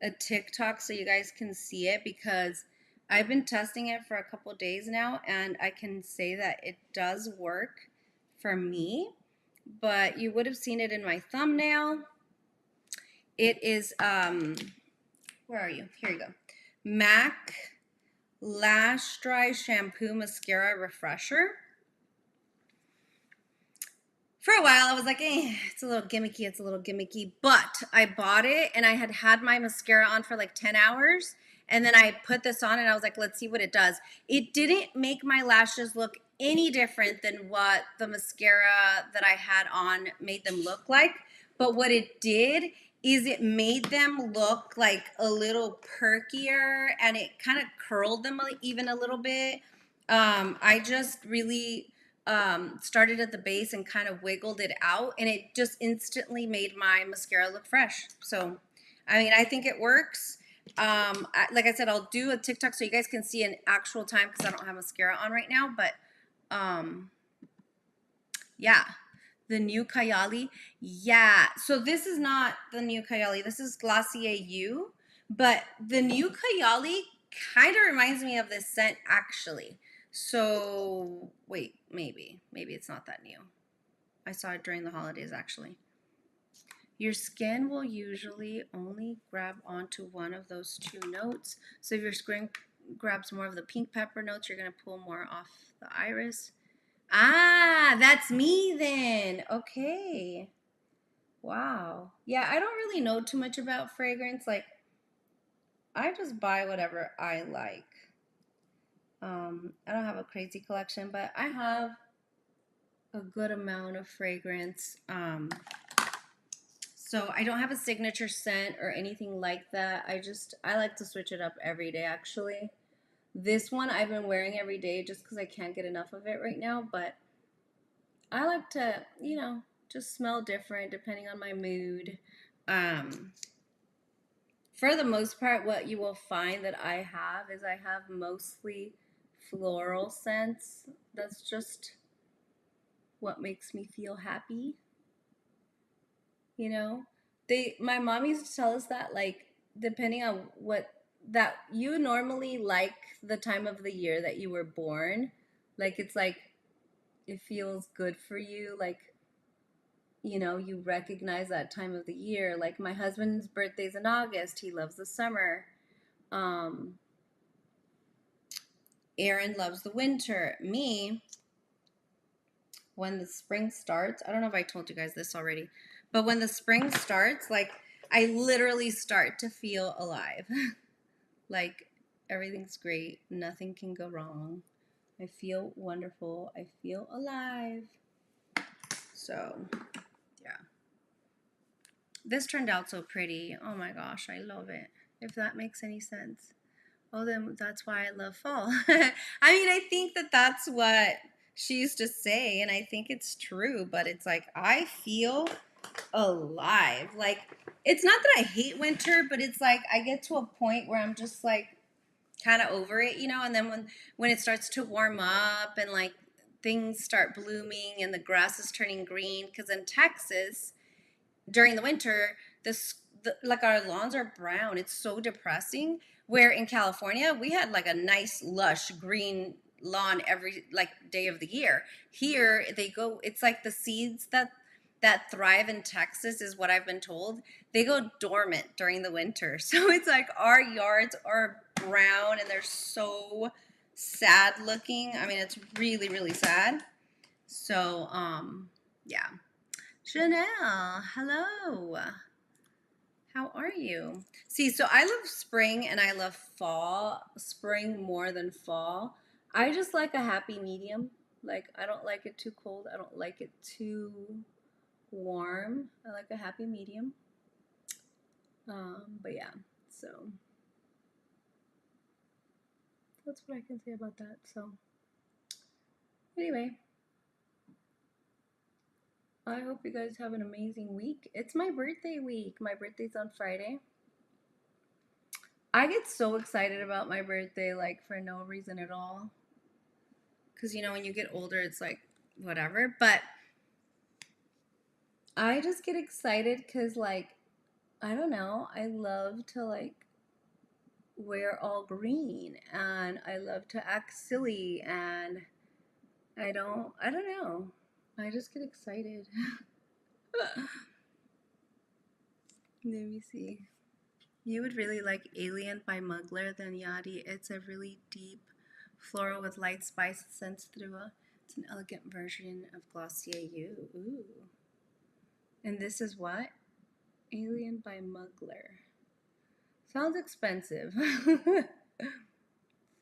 a TikTok so you guys can see it, because I've been testing it for a couple days now, and I can say that it does work for me. But you would have seen it in my thumbnail. It is, where are you? Here you go. MAC Lash Dry Shampoo Mascara Refresher. For a while, I was like, it's a little gimmicky, but I bought it, and I had my mascara on for like 10 hours, and then I put this on, and I was like, let's see what it does. It didn't make my lashes look any different than what the mascara that I had on made them look like, but what it did is it made them look like a little perkier, and it kind of curled them even a little bit. I just really started at the base and kind of wiggled it out, and it just instantly made my mascara look fresh. So, I mean, I think it works. Like I said, I'll do a TikTok so you guys can see an actual time, because I don't have mascara on right now, but yeah. The new Kayali. Yeah. So this is not the new Kayali. This is Glossier You. But the new Kayali kind of reminds me of this scent, actually. So, wait, maybe it's not that new. I saw it during the holidays, actually. Your skin will usually only grab onto one of those 2 notes. So if your skin grabs more of the pink pepper notes, you're going to pull more off the iris. Ah, that's me then. Okay. Wow. Yeah, I don't really know too much about fragrance. Like, I just buy whatever I like. I don't have a crazy collection, but I have a good amount of fragrance. So I don't have a signature scent or anything like that. I like to switch it up every day actually. This one I've been wearing every day just because I can't get enough of it right now, but I like to, just smell different depending on my mood. Um, for the most part, what you will find that I have is I have mostly floral scents. That's just what makes me feel happy. You know, my mom used to tell us that like depending on what that you normally like the time of the year that you were born, like it's like it feels good for you, like you recognize that time of the year. Like my husband's birthday's in August, he loves the summer. um Aaron loves the winter. Me, when the spring starts, I don't know if I told you guys this already, but when the spring starts, like I literally start to feel alive. Like everything's great, nothing can go wrong. I feel wonderful. I feel alive. So, yeah. This turned out so pretty. Oh my gosh, I love it. If that makes any sense. Oh, then that's why I love fall. I mean, I think that that's what she used to say, and I think it's true, but it's like, I feel alive. Like, it's not that I hate winter, but it's like I get to a point where I'm just like kind of over it, and then when it starts to warm up and like things start blooming and the grass is turning green, because in Texas, during the winter, like our lawns are brown. It's so depressing. Where in California, we had like a nice lush green lawn every like day of the year. Here they go. It's like the seeds that thrive in Texas is what I've been told. They go dormant during the winter. So it's like our yards are brown and they're so sad looking. I mean, it's really really sad. So yeah. Chanel, hello. How are you? See, so I love spring and I love fall. Spring more than fall. I just like a happy medium. Like, I don't like it too cold. I don't like it too warm. I like a happy medium. But yeah, so that's what I can say about that. So, anyway, I hope you guys have an amazing week. It's my birthday week. My birthday's on Friday. I get so excited about my birthday, like for no reason at all. Because, when you get older, it's like whatever. But I just get excited because, like, I don't know. I love to, like, wear all green and I love to act silly and I don't know. I just get excited. Let me see. You would really like Alien by Mugler than Yachty. It's a really deep floral with light spice scents through it's an elegant version of Glossier You. Ooh. And this is what? Alien by Mugler. Sounds expensive.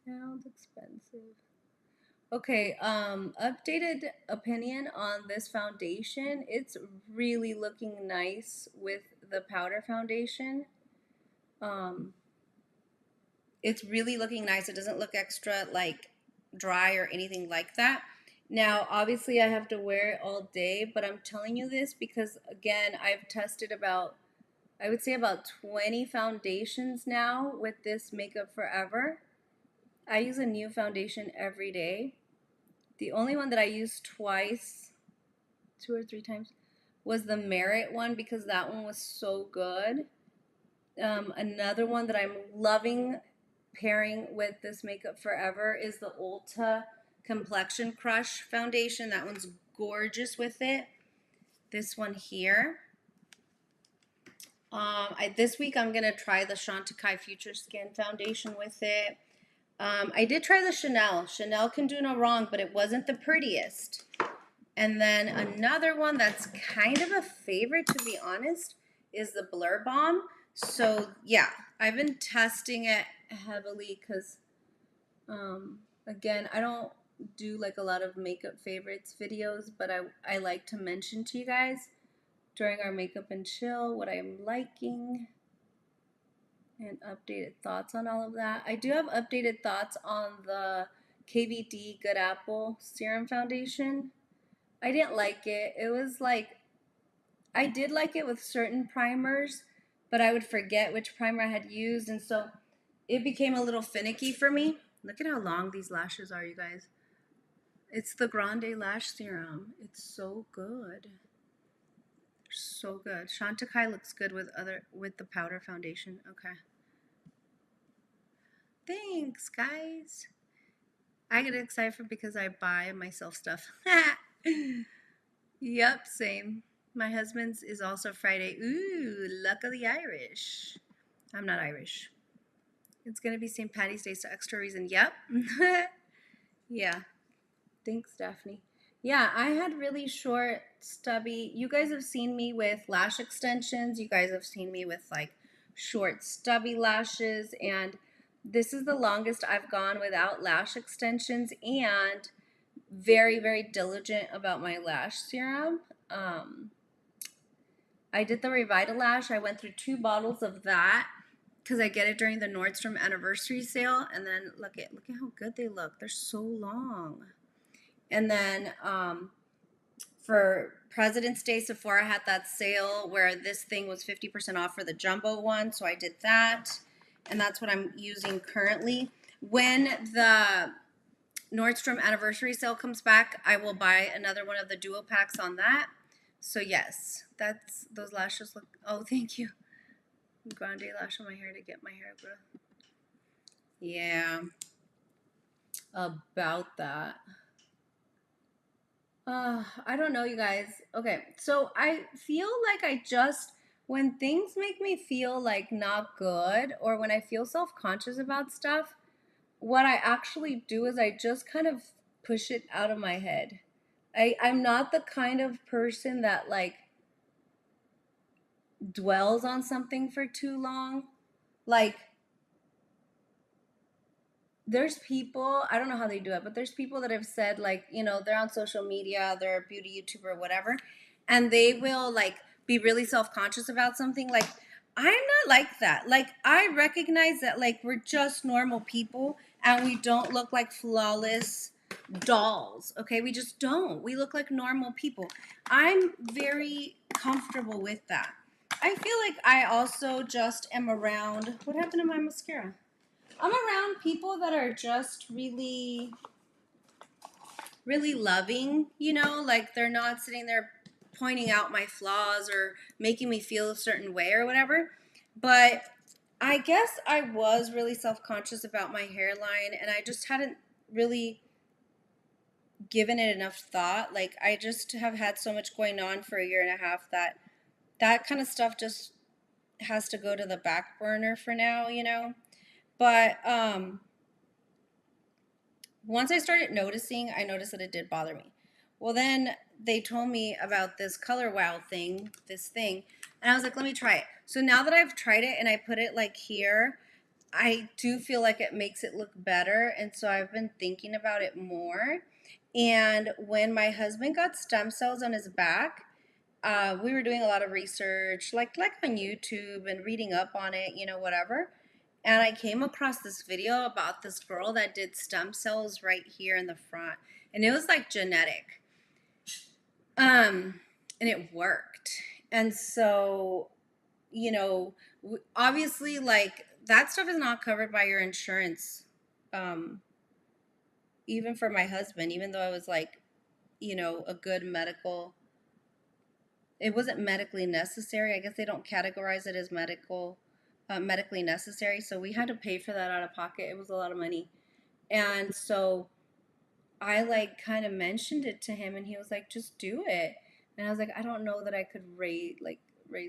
Sounds expensive. Okay, updated opinion on this foundation. It's really looking nice with the powder foundation. It's really looking nice. It doesn't look extra like dry or anything like that. Now, obviously I have to wear it all day, but I'm telling you this because again, I've tested I would say about 20 foundations now with this Makeup Forever. I use a new foundation every day. The only one that I used twice, 2 or 3 times, was the Merit one because that one was so good. Another one that I'm loving pairing with this Makeup Forever is the Ulta Complexion Crush foundation. That one's gorgeous with it. This one here. This week I'm going to try the Chantecaille Future Skin foundation with it. I did try the Chanel. Chanel can do no wrong, but it wasn't the prettiest. And then another one that's kind of a favorite, to be honest, is the Blur Bomb. So, yeah, I've been testing it heavily because, Again, I don't do like a lot of makeup favorites videos, but I like to mention to you guys during our makeup and chill what I'm liking and updated thoughts on all of that. I do have updated thoughts on the KVD Good Apple Serum Foundation. I didn't like it. It was like, I did like it with certain primers, but I would forget which primer I had used, and so it became a little finicky for me. Look at how long these lashes are, you guys. It's the Grande Lash Serum. It's so good. So good. Chantecaille looks good with the powder foundation. Okay. Thanks, guys. I get excited for because I buy myself stuff. Yep, same. My husband's is also Friday. Ooh, luck of the Irish. I'm not Irish. It's gonna be St. Patty's Day, so extra reason. Yep. Yeah. Thanks, Daphne. Yeah, I had really short, stubby. You guys have seen me with lash extensions. You guys have seen me with like short, stubby lashes. And this is the longest I've gone without lash extensions and very, very diligent about my lash serum. I did the Revitalash. I went through 2 bottles of that because I get it during the Nordstrom anniversary sale. And then look at how good they look. They're so long. And then for President's Day, Sephora had that sale where this thing was 50% off for the jumbo one. So I did that. And that's what I'm using currently. When the Nordstrom anniversary sale comes back, I will buy another one of the duo packs on that. So yes, those lashes look, oh, thank you. Grande lash on my hair to get my hair growth. Yeah, about that. I don't know, you guys. Okay, so I feel like when things make me feel like not good or when I feel self-conscious about stuff, what I actually do is I just kind of push it out of my head. I'm not the kind of person that like dwells on something for too long. Like, there's people, I don't know how they do it, but there's people that have said, like, they're on social media, they're a beauty YouTuber, whatever, and they will like be really self-conscious about something. Like, I'm not like that. Like, I recognize that like we're just normal people and we don't look like flawless dolls. Okay, we just don't. We look like normal people. I'm very comfortable with that. I feel like I also just am around, what happened to my mascara? I'm around people that are just really, really loving, like they're not sitting there pointing out my flaws or making me feel a certain way or whatever. But I guess I was really self-conscious about my hairline and I just hadn't really given it enough thought. Like, I just have had so much going on for a year and a half that kind of stuff just has to go to the back burner for now, But once I started noticing, I noticed that it did bother me. Well, then they told me about this Color Wow thing, and I was like, let me try it. So now that I've tried it and I put it like here, I do feel like it makes it look better, and so I've been thinking about it more. And when my husband got stem cells on his back, we were doing a lot of research, like on YouTube and reading up on it, whatever. And I came across this video about this girl that did stem cells right here in the front, and it was like genetic, and it worked. And so, obviously, like that stuff is not covered by your insurance, even for my husband. Even though I was like, a good medical. It wasn't medically necessary. I guess they don't categorize it as medically necessary. So we had to pay for that out of pocket. It was a lot of money. And so I like kind of mentioned it to him and he was like, just do it. And I was like, I don't know that I could raise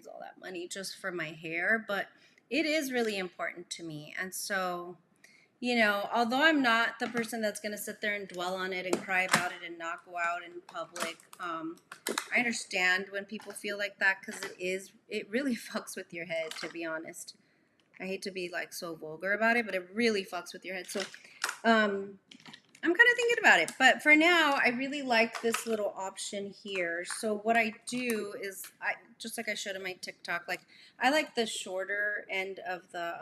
all that money just for my hair, but it is really important to me. And so, although I'm not the person that's going to sit there and dwell on it and cry about it and not go out in public, I understand when people feel like that because it really fucks with your head, to be honest. I hate to be like so vulgar about it, but it really fucks with your head. So, I'm kind of thinking about it, but for now, I really like this little option here. So what I do is, I just like I showed in my TikTok, like I like the shorter end of the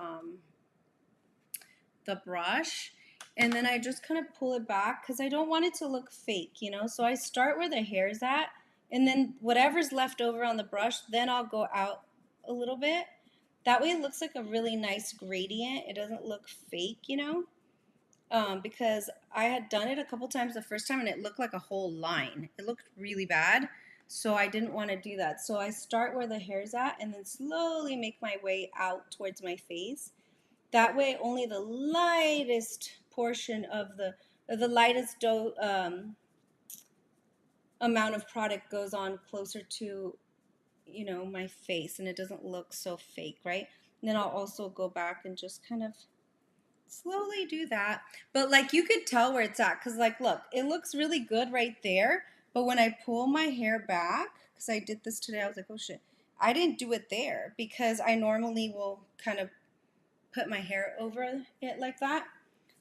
brush, and then I just kind of pull it back because I don't want it to look fake, you know? So I start where the hair's at, and then whatever's left over on the brush, then I'll go out a little bit. That way it looks like a really nice gradient. It doesn't look fake, you know? Because I had done it a couple times the first time and it looked like a whole line. It looked really bad. So I didn't want to do that. So I start where the hair's at and then slowly make my way out towards my face. That way only the lightest portion of the lightest amount of product goes on closer to, you know, my face, and it doesn't look so fake, right? And then I'll also go back and just kind of slowly do that. But like you could tell where it's at, because like look, it looks really good right there, but when I pull my hair back, because I did this today, I was like, oh shit, I didn't do it there, because I normally will kind of put my hair over it like that.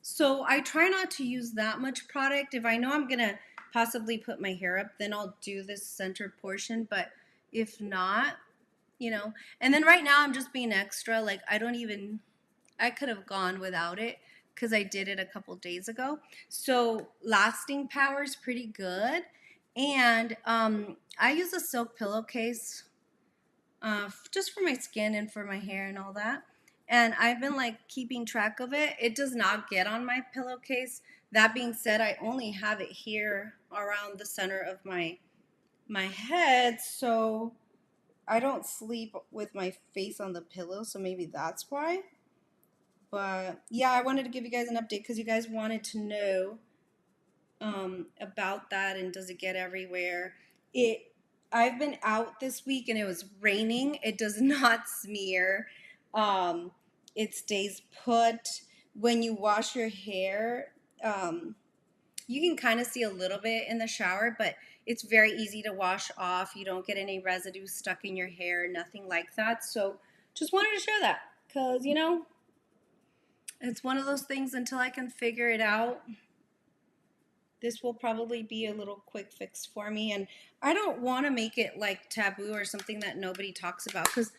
So I try not to use that much product. If I know I'm gonna possibly put my hair up, then I'll do this center portion, but if not, you know. And then right now I'm just being extra, like I could have gone without it because I did it a couple days ago. So lasting power is pretty good. And I use a silk pillowcase just for my skin and for my hair and all that. And I've been like keeping track of it. It does not get on my pillowcase. That being said, I only have it here around the center of my head, so I don't sleep with my face on the pillow, so maybe that's why. But yeah, I wanted to give you guys an update because you guys wanted to know about that and does it get everywhere. I've been out this week and it was raining. It does not smear. Um, it stays put. When you wash your hair, you can kind of see a little bit in the shower, but it's very easy to wash off. You don't get any residue stuck in your hair, nothing like that. So just wanted to share that because, you know, it's one of those things until I can figure it out. This will probably be a little quick fix for me. And I don't want to make it like taboo or something that nobody talks about because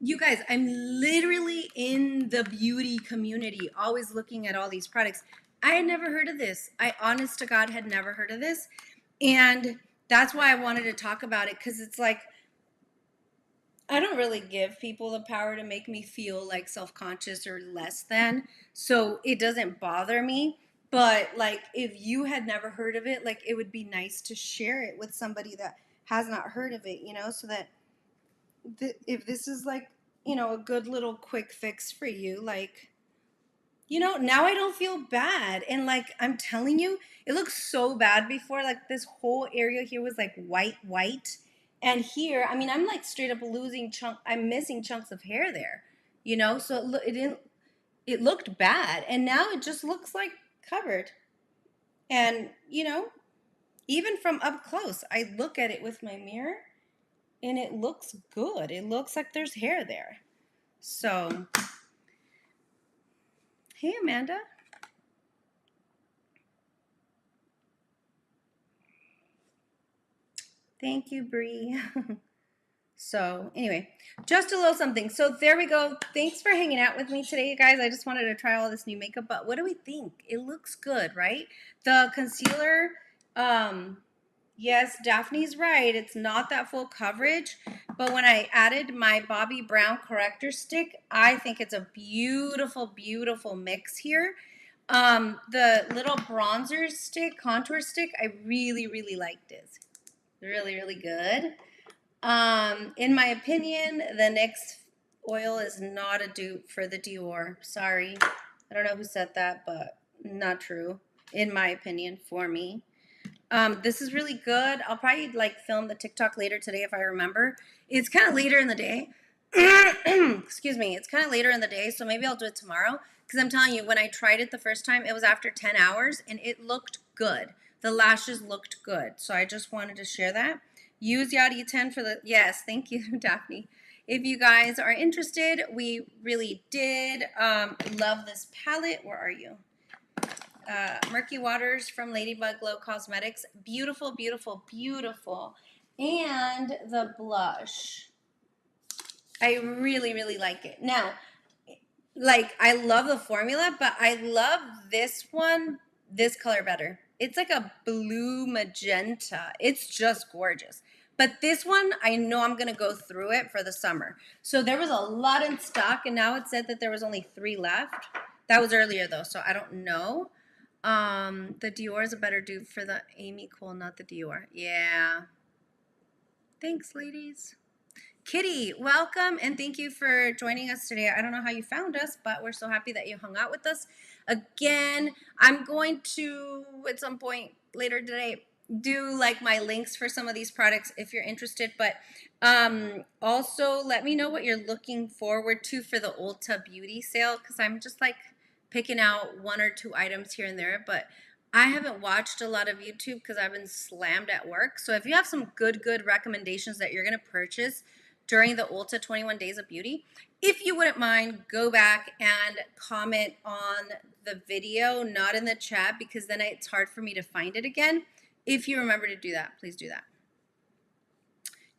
you guys, I'm literally in the beauty community, always looking at all these products. I had never heard of this. I honest to God had never heard of this. And that's why I wanted to talk about it because it's like, I don't really give people the power to make me feel like self-conscious or less than. So it doesn't bother me. But like if you had never heard of it, like it would be nice to share it with somebody that has not heard of it, you know, so that if this is like, you know, a good little quick fix for you, like, you know, now I don't feel bad. And like I'm telling you, it looks so bad before. Like this whole area here was like white. And here, I mean, I'm like straight up I'm missing chunks of hair there, you know? So it looked bad. And now it just looks like covered. And, you know, even from up close, I look at it with my mirror and it looks good. It looks like there's hair there. So, hey, Amanda. Thank you, Bree. So anyway, just a little something. So there we go. Thanks for hanging out with me today, you guys. I just wanted to try all this new makeup, but what do we think? It looks good, right? The concealer, yes, Daphne's right. It's not that full coverage, but when I added my Bobbi Brown corrector stick, I think it's a beautiful, beautiful mix here. The little bronzer stick, contour stick, I really, really like this. Really, really good. In my opinion, the NYX oil is not a dupe for the Dior. Sorry. I don't know who said that, but not true, in my opinion, for me. This is really good. I'll probably like film the TikTok later today if I remember. It's kind of later in the day. Excuse me. It's kind of later in the day, so maybe I'll do it tomorrow. Because I'm telling you, when I tried it the first time, it was after 10 hours, and it looked good. The lashes looked good. So I just wanted to share that. Use Yadi 10 for the, yes, thank you, Daphne. If you guys are interested, we really did love this palette. Where are you? Murky Waters from Ladybug Glow Cosmetics. Beautiful, beautiful, beautiful. And the blush. I really, really like it. Now, like, I love the formula, but I love this one, this color better. It's like a blue magenta. It's just gorgeous. But this one, I know I'm going to go through it for the summer. So there was a lot in stock, and now it said that there was only 3 left. That was earlier, though, so I don't know. The Dior is a better dupe for the Amy Cole, not the Dior. Yeah. Thanks, ladies. Kitty, welcome and thank you for joining us today. I don't know how you found us, but we're so happy that you hung out with us. Again, I'm going to, at some point later today, do like my links for some of these products if you're interested. But also let me know what you're looking forward to for the Ulta Beauty sale, because I'm just like picking out 1 or 2 items here and there. But I haven't watched a lot of YouTube because I've been slammed at work. So if you have some good recommendations that you're going to purchase during the Ulta 21 Days of Beauty, if you wouldn't mind, go back and comment on the video, not in the chat, because then it's hard for me to find it again. If you remember to do that, please do that.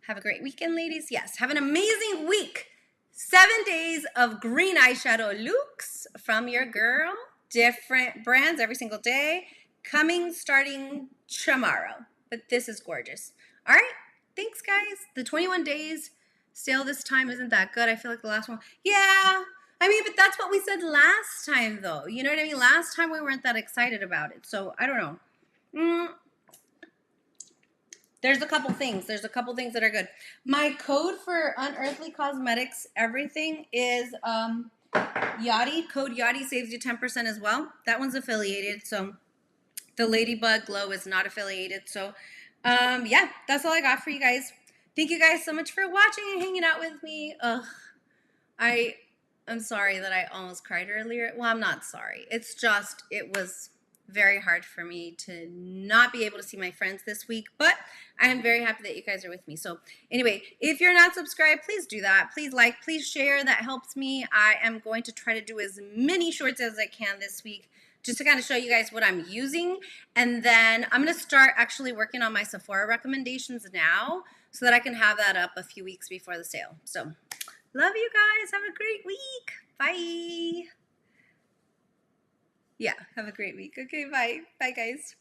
Have a great weekend, ladies. Yes, have an amazing week. 7 days of green eyeshadow looks from your girl. Different brands every single day. Coming starting tomorrow. But this is gorgeous. All right. Thanks, guys. The 21 days sale this time isn't that good. I feel like the last one. Yeah. I mean, but that's what we said last time, though. You know what I mean? Last time we weren't that excited about it. So I don't know. There's a couple things. There's a couple things that are good. My code for Unearthly Cosmetics everything is Yachty. Code Yachty saves you 10% as well. That one's affiliated. So the Ladybug Glow is not affiliated. So yeah, that's all I got for you guys. Thank you guys so much for watching and hanging out with me. Ugh, I'm sorry that I almost cried earlier. Well, I'm not sorry. It's just, it was very hard for me to not be able to see my friends this week, but I am very happy that you guys are with me. So anyway, if you're not subscribed, please do that. Please like, please share. That helps me. I am going to try to do as many shorts as I can this week, just to kind of show you guys what I'm using. And then I'm going to start actually working on my Sephora recommendations now so that I can have that up a few weeks before the sale. So love you guys. Have a great week. Bye. Yeah, have a great week. Okay, bye. Bye, guys.